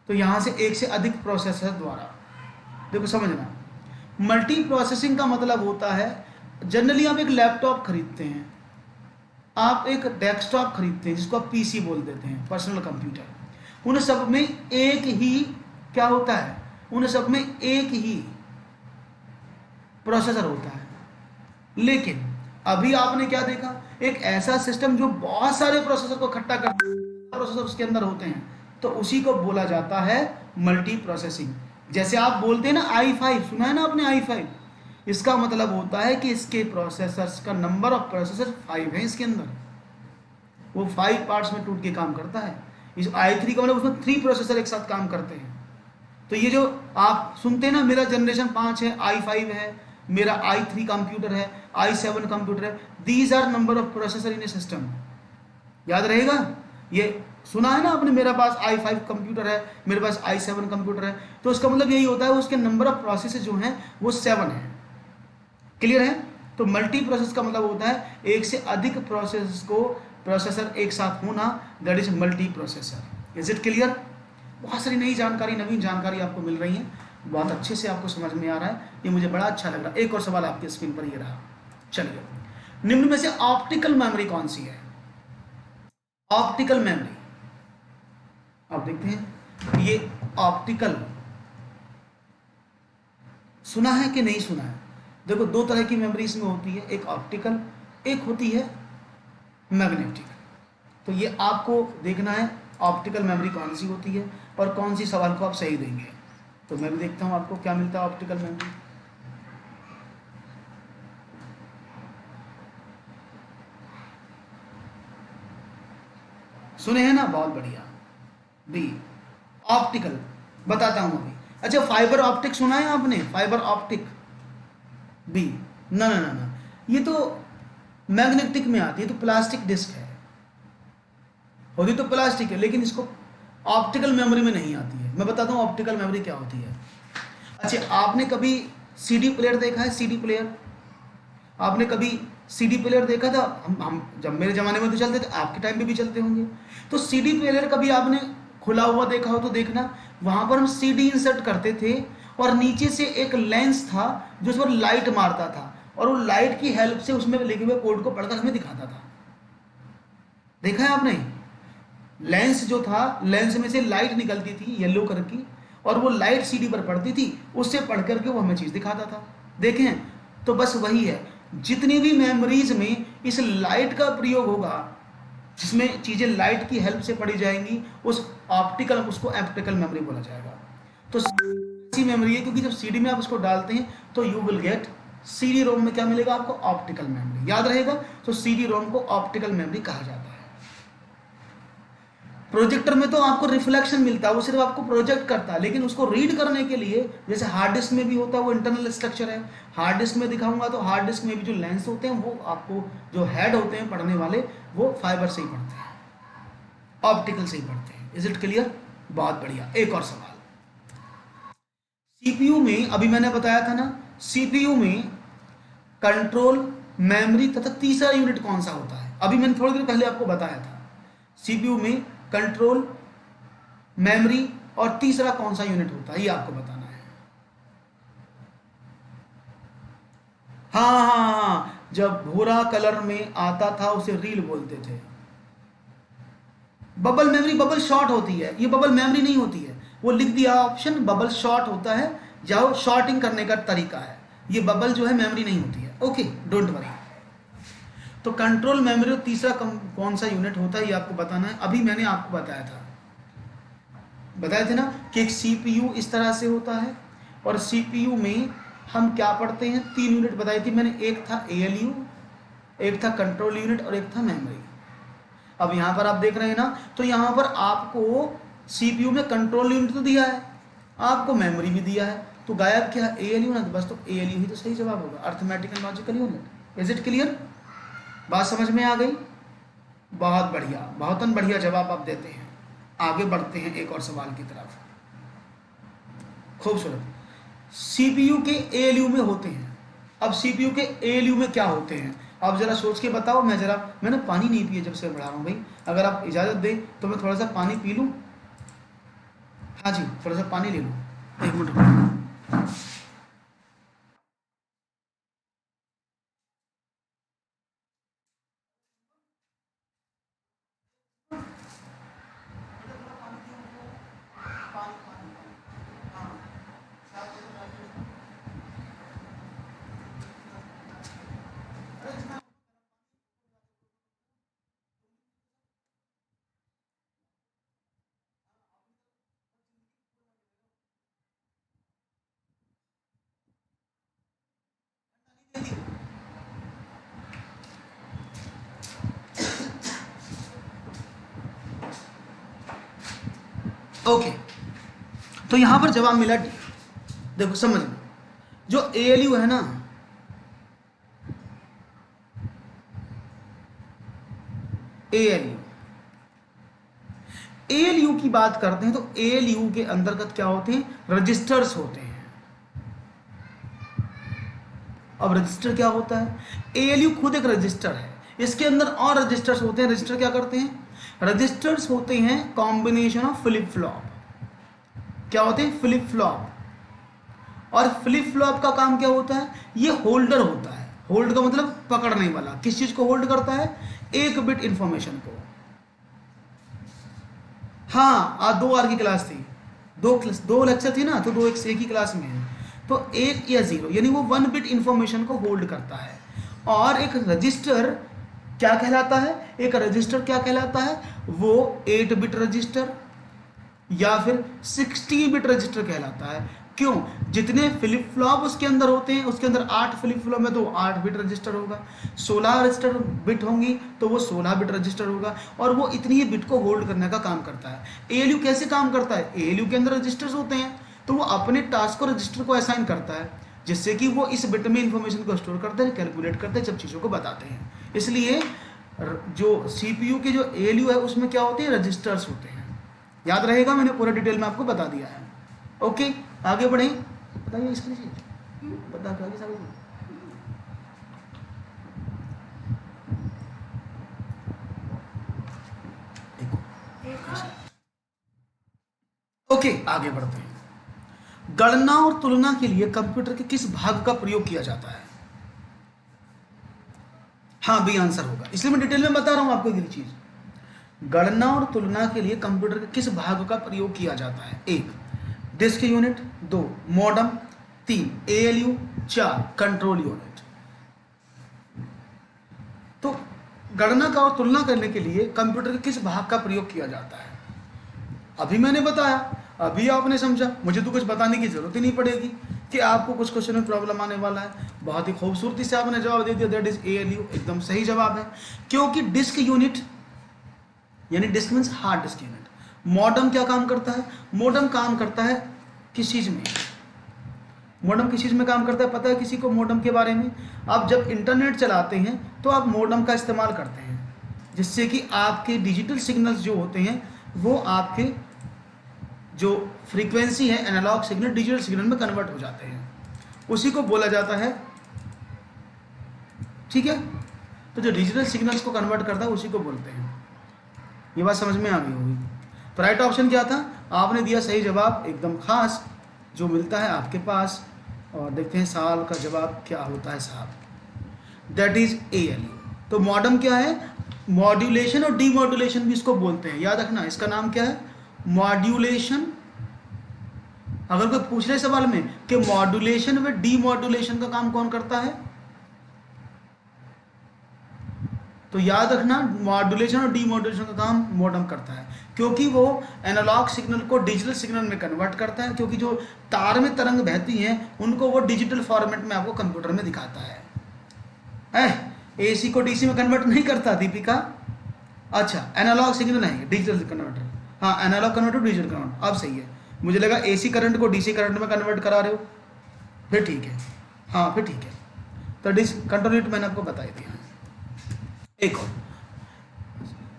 A: तो यहां से एक से अधिक प्रोसेसर द्वारा, देखो समझना, मल्टी प्रोसेसिंग का मतलब होता है, जनरली आप एक लैपटॉप खरीदते हैं, आप एक डेस्कटॉप खरीदते हैं जिसको आप पीसी बोल देते हैं, पर्सनल कंप्यूटर। उन सब में एक ही क्या होता है, उन सब में एक ही प्रोसेसर होता है। लेकिन अभी आपने क्या देखा, एक ऐसा सिस्टम जो बहुत सारे प्रोसेसर को इकट्ठा कर, प्रोसेसर उसके अंदर होते हैं, तो उसी को बोला जाता है मल्टी प्रोसेसिंग। जैसे आप बोलते हैं ना i5, सुना है ना आपने i5, इसका मतलब होता है कि इसके प्रोसेसर्स का नंबर ऑफ प्रोसेसर 5 है इसके अंदर, वो 5 पार्ट्स में टूट के काम करता है। इस i3 का मतलब उसमें 3 प्रोसेसर एक साथ काम करते हैं। तो ये जो आप सुनते हैं ना, मेरा जनरेशन 5 है, i5 है, मेरा i3 कंप्यूटर है, i7 कंप्यूटर है, these are number of processor in a system. याद रहेगा, ये सुना है ना आपने, मेरा पास i5 कंप्यूटर है, मेरे पास i7 कंप्यूटर है, तो इसका मतलब यही होता है उसके नंबर ऑफ प्रोसेसर जो हैं वो 7 है। क्लियर है। तो मल्टी प्रोसेस का मतलब होता है एक से अधिक प्रोसेसर एक साथ होना, that is multi processor. Is it clear. बहुत सारी नई जानकारी, नवीन जानकारी आपको मिल रही है, बहुत अच्छे से आपको समझ में आ रहा है, ये मुझे बड़ा अच्छा लग रहा है। एक और सवाल आपकी स्क्रीन पर ये रहा। चलिए, निम्न में से ऑप्टिकल मेमोरी कौन सी है। ऑप्टिकल मेमोरी, आप देखते हैं ये ऑप्टिकल सुना है कि नहीं सुना है। देखो 2 तरह की मेमोरी इसमें होती है, एक ऑप्टिकल, एक होती है मैग्नेटिक। तो ये आपको देखना है ऑप्टिकल मेमोरी कौन सी होती है और कौन सी सवाल को आप सही देंगे। तो मैं भी देखता हूं आपको क्या मिलता है ऑप्टिकल मेमोरी। सुने हैं ना, बहुत बढ़िया। बी ऑप्टिकल, बताता हूं अभी। अच्छा, फाइबर ऑप्टिक सुना है आपने, फाइबर ऑप्टिक। बी ना ना ना ना, ये तो मैग्नेटिक में आती है, तो प्लास्टिक डिस्क है, होती तो प्लास्टिक है, लेकिन इसको ऑप्टिकल मेमोरी में नहीं आती है। मैं बताता हूँ ऑप्टिकल मेमोरी क्या होती है। अच्छा, आपने कभी सीडी प्लेयर देखा है? सीडी प्लेयर आपने कभी सीडी प्लेयर देखा था? हम जब मेरे ज़माने में तो चलते थे, आपके टाइम पे भी चलते होंगे। तो सीडी प्लेयर कभी आपने खुला हुआ देखा हो तो देखना, वहाँ पर हम सीडी इंसर्ट करते थे और नीचे से एक लेंस था जो उस पर लाइट मारता था और वो लाइट की हेल्प से उसमें लिखे हुए कोड को पढ़कर हमें दिखाता था। देखा है आपने? लेंस जो था, लेंस में से लाइट निकलती थी येलो कलर की और वो लाइट सीडी पर पड़ती थी, उससे पढ़ करके वो हमें चीज़ दिखाता था। देखें, तो बस वही है, जितनी भी मेमोरीज में इस लाइट का प्रयोग होगा, जिसमें चीज़ें लाइट की हेल्प से पढ़ी जाएंगी, उसको ऑप्टिकल मेमोरी बोला जाएगा। तो ऐसी मेमोरी है क्योंकि जब सीडी में आप उसको डालते हैं तो you will get CD ROM में क्या मिलेगा आपको? Optical memory. याद रहेगा? तो सीडी रोम को ऑप्टिकल मेमोरी कहा जाता है। प्रोजेक्टर में तो आपको रिफ्लेक्शन मिलता है, वो सिर्फ आपको प्रोजेक्ट करता है, लेकिन उसको रीड करने के लिए जैसे हार्ड डिस्क में भी होता है, वो इंटरनल स्ट्रक्चर है। हार्ड डिस्क में दिखाऊंगा तो हार्ड डिस्क में भी जो लेंस होते हैं, वो आपको जो हेड होते हैं पढ़ने वाले, वो फाइबर से ही पढ़ते हैं, ऑप्टिकल से ही पढ़ते हैं। Is it clear? बहुत बढ़िया। एक और सवाल, सीपीयू में अभी मैंने बताया था ना, सीपीयू में कंट्रोल, मेमोरी तथा तीसरा यूनिट कौन सा होता है? अभी मैंने थोड़ी देर पहले आपको बताया था, सीपीयू में कंट्रोल, मेमोरी और तीसरा कौन सा यूनिट होता है, ये आपको बताना है। हाँ, जब भूरा कलर में आता था उसे रील बोलते थे। बबल मेमोरी, बबल शॉर्ट होती है, ये बबल मेमोरी नहीं होती है। वो लिख दिया ऑप्शन, बबल शॉर्ट होता है, जाओ शॉर्टिंग करने का तरीका है। ये बबल जो है मेमोरी नहीं होती है। Okay, don't worry. तो कंट्रोल, मेमोरी और तीसरा कौन सा यूनिट होता है, ये आपको बताना है। अभी मैंने आपको बताया थे ना कि एक सीपीयू इस तरह से होता है और सीपीयू में हम क्या पढ़ते हैं? 3 यूनिट बताई थी मैंने, एक था एएलयू, एक था कंट्रोल यूनिट और एक था मेमोरी। अब यहाँ पर आप देख रहे हैं ना, तो यहाँ पर आपको सीपीयू में कंट्रोल यूनिट तो दिया है, आपको मेमोरी भी दिया है, तो गायब क्या? एएलयू ना, तो बस तो एएलयू ही तो सही जवाब होगा, arithmetic and logical unit. Is it clear? बात समझ में आ गई? बहुत बढ़िया, बहुत बढ़िया जवाब आप देते हैं। आगे बढ़ते हैं एक और सवाल की तरफ। खूबसूरत। सीपीयू के एएलयू में होते हैं। अब सीपीयू के एएलयू में क्या होते हैं, आप जरा सोच के बताओ। मैंने पानी नहीं पिया जब से पढ़ा रहा हूँ भाई, अगर आप इजाज़त दें तो मैं थोड़ा सा पानी पी लूँ। हाँ जी, थोड़ा सा पानी ले लूँ, 1 मिनट। ओके, तो यहां पर जवाब मिला डी। देखो समझना, जो एएलयू है ना, एएलयू की बात करते हैं तो एएलयू के अंतर्गत क्या होते हैं? रजिस्टर्स होते हैं। अब रजिस्टर क्या होता है? एएलयू खुद एक रजिस्टर है, इसके अंदर और रजिस्टर्स होते हैं। रजिस्टर क्या करते हैं? रजिस्टर्स होते हैं कॉम्बिनेशन ऑफ फ्लिप फ्लॉप। क्या होते हैं? Flip flop. और फ्लिप फ्लॉप का काम क्या होता है? ये होल्डर होता है। होल्ड का मतलब पकड़ने वाला। किस चीज को होल्ड करता है? 1 बिट इंफॉर्मेशन को। हाँ, आज 2 आर की क्लास थी, 2 लेक्चर थी ना, तो 2 एक ही क्लास में है, तो 1 या 0 यानी वो 1 बिट इंफॉर्मेशन को होल्ड करता है। और एक रजिस्टर क्या कहलाता है? एक रजिस्टर क्या कहलाता है? वो 8 बिट रजिस्टर या फिर 60 बिट रजिस्टर कहलाता है। क्यों? जितने फ्लिप फ्लॉप उसके अंदर होते हैं, उसके अंदर 8 फ्लिप फ्लॉप में तो 8 बिट रजिस्टर होगा, 16 रजिस्टर बिट होंगी तो वो 16 बिट रजिस्टर होगा, और वो इतनी ही बिट को होल्ड करने का काम करता है। एएलयू कैसे काम करता है? एएलयू के अंदर रजिस्टर्स होते हैं, तो वो अपने टास्क को रजिस्टर को असाइन करता है, जिससे कि वो इस बिट में इंफॉर्मेशन को स्टोर करते हैं, कैलकुलेट करते हैं, जब चीज़ों को बताते हैं। इसलिए जो सीपीयू के जो एएलयू है उसमें क्या होते हैं? रजिस्टर्स होते हैं। याद रहेगा, मैंने पूरा डिटेल में आपको बता दिया है। ओके, आगे बढ़ें। बताइए इसके लिए बता क्या सारे ओके आगे बढ़ते हैं। गणना और तुलना के लिए कंप्यूटर के किस भाग का प्रयोग किया जाता है? हाँ बी आंसर होगा, इसलिए मैं डिटेल में बता रहा हूं आपको ये चीज। गणना और तुलना के लिए कंप्यूटर के किस भाग का प्रयोग किया जाता है? 1 disk unit, 2 modem, 3 ALU, 4 control unit. तो गणना का और तुलना करने के लिए कंप्यूटर के किस भाग का प्रयोग किया जाता है? अभी मैंने बताया, अभी आपने समझा, मुझे तो कुछ बताने की जरूरत ही नहीं पड़ेगी कि आपको कुछ क्वेश्चन में प्रॉब्लम आने वाला है। बहुत ही खूबसूरती से आपने जवाब दे दिया, दैट इज एएलयू, एकदम सही जवाब है। क्योंकि डिस्क यूनिट यानी disk means hard disk unit. Modem क्या काम करता है? मॉडम काम करता है किस चीज में? मॉडम किस चीज में काम करता है पता है किसी को मॉडम के बारे में? आप जब इंटरनेट चलाते हैं तो आप मॉडम का इस्तेमाल करते हैं, जिससे कि आपके डिजिटल सिग्नल्स जो होते हैं वो आपके जो फ्रीक्वेंसी है एनालॉग सिग्नल डिजिटल सिग्नल में कन्वर्ट हो जाते हैं, उसी को बोला जाता है, ठीक है। तो जो डिजिटल सिग्नल्स को कन्वर्ट करता है उसी को बोलते हैं। ये बात समझ में आ गई होगी। तो राइट ऑप्शन क्या था? आपने दिया सही जवाब, एकदम खास जो मिलता है आपके पास। और देखते हैं साल का जवाब क्या होता है साहब, दैट इज एएलयू। तो मॉडम क्या है? मॉड्यूलेशन और डीमॉड्यूलेशन भी इसको बोलते हैं, याद रखना इसका नाम क्या है? मॉड्यूलेशन। अगर कोई पूछ रहे सवाल में कि मॉड्यूलेशन व डीमॉड्यूलेशन का काम कौन करता है, तो याद रखना मॉड्यूलेशन और डीमॉड्यूलेशन का काम मॉडम करता है, क्योंकि वो एनालॉग सिग्नल को डिजिटल सिग्नल में कन्वर्ट करता है। क्योंकि जो तार में तरंग बहती हैं उनको वो डिजिटल फॉर्मेट में आपको कंप्यूटर में दिखाता है। एसी को डीसी में कन्वर्ट नहीं करता दीपिका। अच्छा एनालॉग सिग्नल है डिजिटल कन्वर्टर, हाँ एनालॉग कन्वर्टर डिजिटल कन्वर्टर, अब सही है। मुझे लगा एसी करंट को डीसी करंट में कन्वर्ट करा रहे हो, फिर ठीक है, हाँ फिर ठीक है। तो कंट्रोल यूनिट मैंने आपको बता दिया। एक और,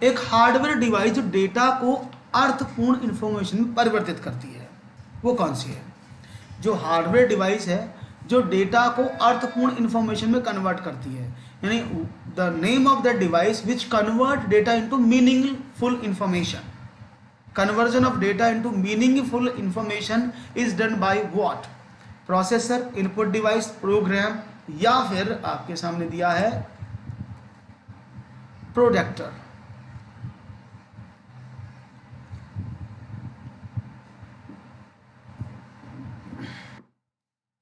A: एक हार्डवेयर डिवाइस जो डेटा को अर्थपूर्ण इंफॉर्मेशन में परिवर्तित करती है, वो कौन सी है? जो हार्डवेयर डिवाइस है जो डेटा को अर्थपूर्ण इंफॉर्मेशन में कन्वर्ट करती है, यानी the name of the device which convert data into meaningful information. Conversion of data into meaningful information is done by what? Processor, input device, program, या फिर आपके सामने दिया है प्रोजेक्टर।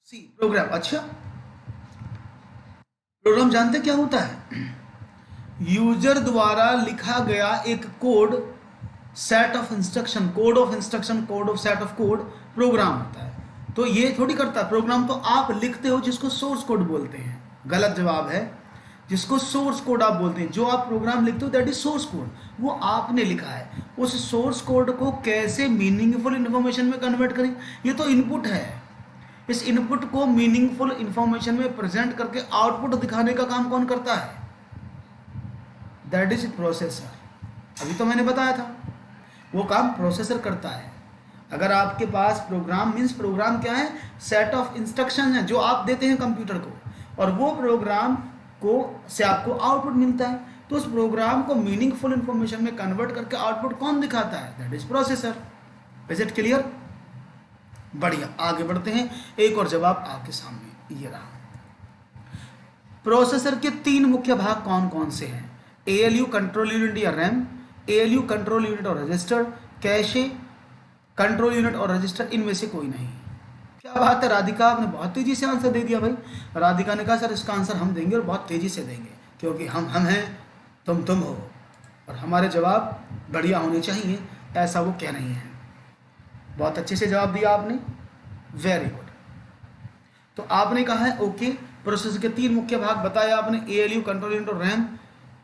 A: C program. अच्छा प्रोग्राम जानते क्या होता है? यूजर द्वारा लिखा गया एक code, set of instruction, code of instruction, code of set of code program होता है। तो ये थोड़ी करता है प्रोग्राम, तो आप लिखते हो जिसको सोर्स कोड बोलते हैं। गलत जवाब है, जिसको सोर्स कोड आप बोलते हैं। जो आप प्रोग्राम लिखते हो दैट इज सोर्स कोड, वो आपने लिखा है। उस सोर्स कोड को कैसे मीनिंगफुल इंफॉर्मेशन में कन्वर्ट करें, ये तो इनपुट है। इस इनपुट को मीनिंगफुल इंफॉर्मेशन में प्रेजेंट करके आउटपुट दिखाने का काम कौन करता है? That is processor. अभी तो मैंने बताया था, वो काम प्रोसेसर करता है। अगर आपके पास प्रोग्राम मीन्स, प्रोग्राम क्या है? सेट ऑफ इंस्ट्रक्शन है जो आप देते हैं कंप्यूटर को, और वो प्रोग्राम को से आपको आउटपुट मिलता है। तो उस प्रोग्राम को मीनिंगफुल इंफॉर्मेशन में कन्वर्ट करके आउटपुट कौन दिखाता है? That is processor. Is it clear? बढ़िया, आगे बढ़ते हैं। एक और जवाब आपके सामने ये रहा। प्रोसेसर के 3 मुख्य भाग कौन कौन से हैं? एएलयू, कंट्रोल यूनिट या रैम, एएलयू, कंट्रोल यूनिट और रजिस्टर, कैशे, कंट्रोल यूनिट और रजिस्टर, इनमें से कोई नहीं। क्या बात है राधिका, आपने बहुत तेजी से आंसर दे दिया भाई। राधिका ने कहा सर इसका आंसर हम देंगे और बहुत तेजी से देंगे, क्योंकि हम हैं, तुम हो, और हमारे जवाब बढ़िया होने चाहिए, ऐसा वो कह रही हैं। बहुत अच्छे से जवाब दिया आपने, वेरी गुड। तो आपने कहा है ओके, प्रोसेसर के 3 मुख्य भाग बताया आपने, एएलयू, कंट्रोल यूनिट और रैम।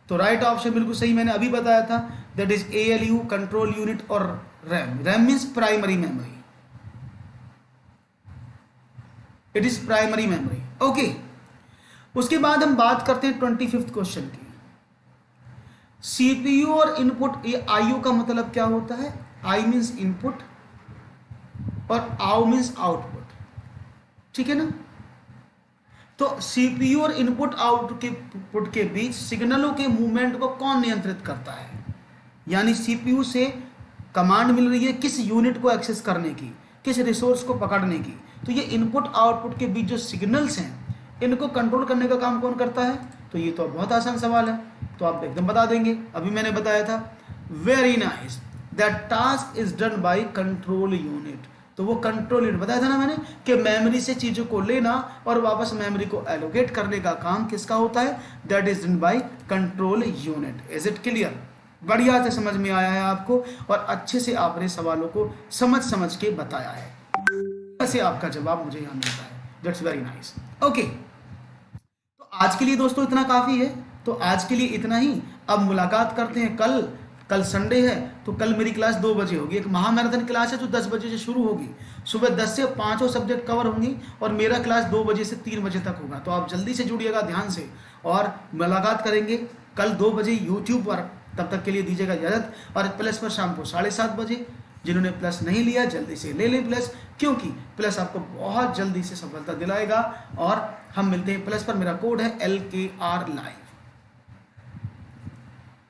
A: तो राइट ऑप्शन बिल्कुल सही मैंने अभी बताया था, that is ALU, control unit और RAM. RAM means primary memory, it is primary memory. Okay, उसके बाद हम बात करते हैं 25th क्वेश्चन की। सीपीयू और इनपुट, ये आईओ का मतलब क्या होता है? आई मीन्स इनपुट और आउ मीन्स आउटपुट, ठीक है ना? तो सीपीयू और इनपुट आउटपुट के बीच सिग्नलों के मूवमेंट को कौन नियंत्रित करता है? यानी सीपीयू से कमांड मिल रही है किस यूनिट को एक्सेस करने की, किस रिसोर्स को पकड़ने की, तो ये इनपुट आउटपुट के बीच जो सिग्नल्स हैं इनको कंट्रोल करने का काम कौन करता है? तो ये तो बहुत आसान सवाल है, तो आप एकदम बता देंगे, अभी मैंने बताया था। Very nice, that task is done by control unit. तो वो कंट्रोल यूनिट बताया था ना मैंने कि मेमोरी से चीजों को लेना और वापस मेमोरी को एलोकेट करने का काम किसका होता है? That is done by control unit. Is it clear? बढ़िया से समझ में आया है आपको और अच्छे से आपने सवालों को समझ के बताया है, ऐसे आपका जवाब मुझे यहाँ मिलता है। That's very nice. ओके, तो आज के लिए दोस्तों इतना काफी है, तो आज के लिए इतना ही। अब मुलाकात करते हैं कल संडे है, तो कल मेरी क्लास 2 बजे होगी। एक महामैराथन क्लास है जो 10 बजे से शुरू होगी, सुबह 10 से 5 सब्जेक्ट कवर होंगी और मेरा क्लास 2 बजे से 3 बजे तक होगा। तो आप जल्दी से जुड़िएगा ध्यान से और मुलाकात करेंगे कल 2 बजे यूट्यूब पर। तब तक के लिए दीजिएगा इजाजत। और प्लस पर शाम को 7:30 बजे। जिन्होंने प्लस नहीं लिया जल्दी से ले लें प्लस, क्योंकि प्लस आपको बहुत जल्दी से सफलता दिलाएगा। और हम मिलते हैं प्लस पर। मेरा कोड है LKR live,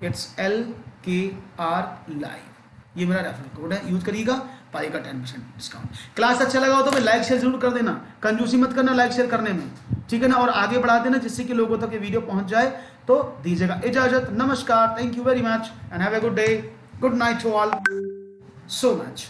A: it's LKR live, ये मेरा रेफरल कोड है, यूज करिएगा, पाएगा 10% डिस्काउंट। क्लास अच्छा लगा हो तो फिर लाइक शेयर जरूर कर देना, कंजूसी मत करना लाइक शेयर करने में, ठीक है ना, और आगे बढ़ा देना जिससे कि लोगों तक ये वीडियो पहुंच जाए। तो दीजिएगा इजाजत, नमस्कार, thank you very much and have a good day, good night to all, so much.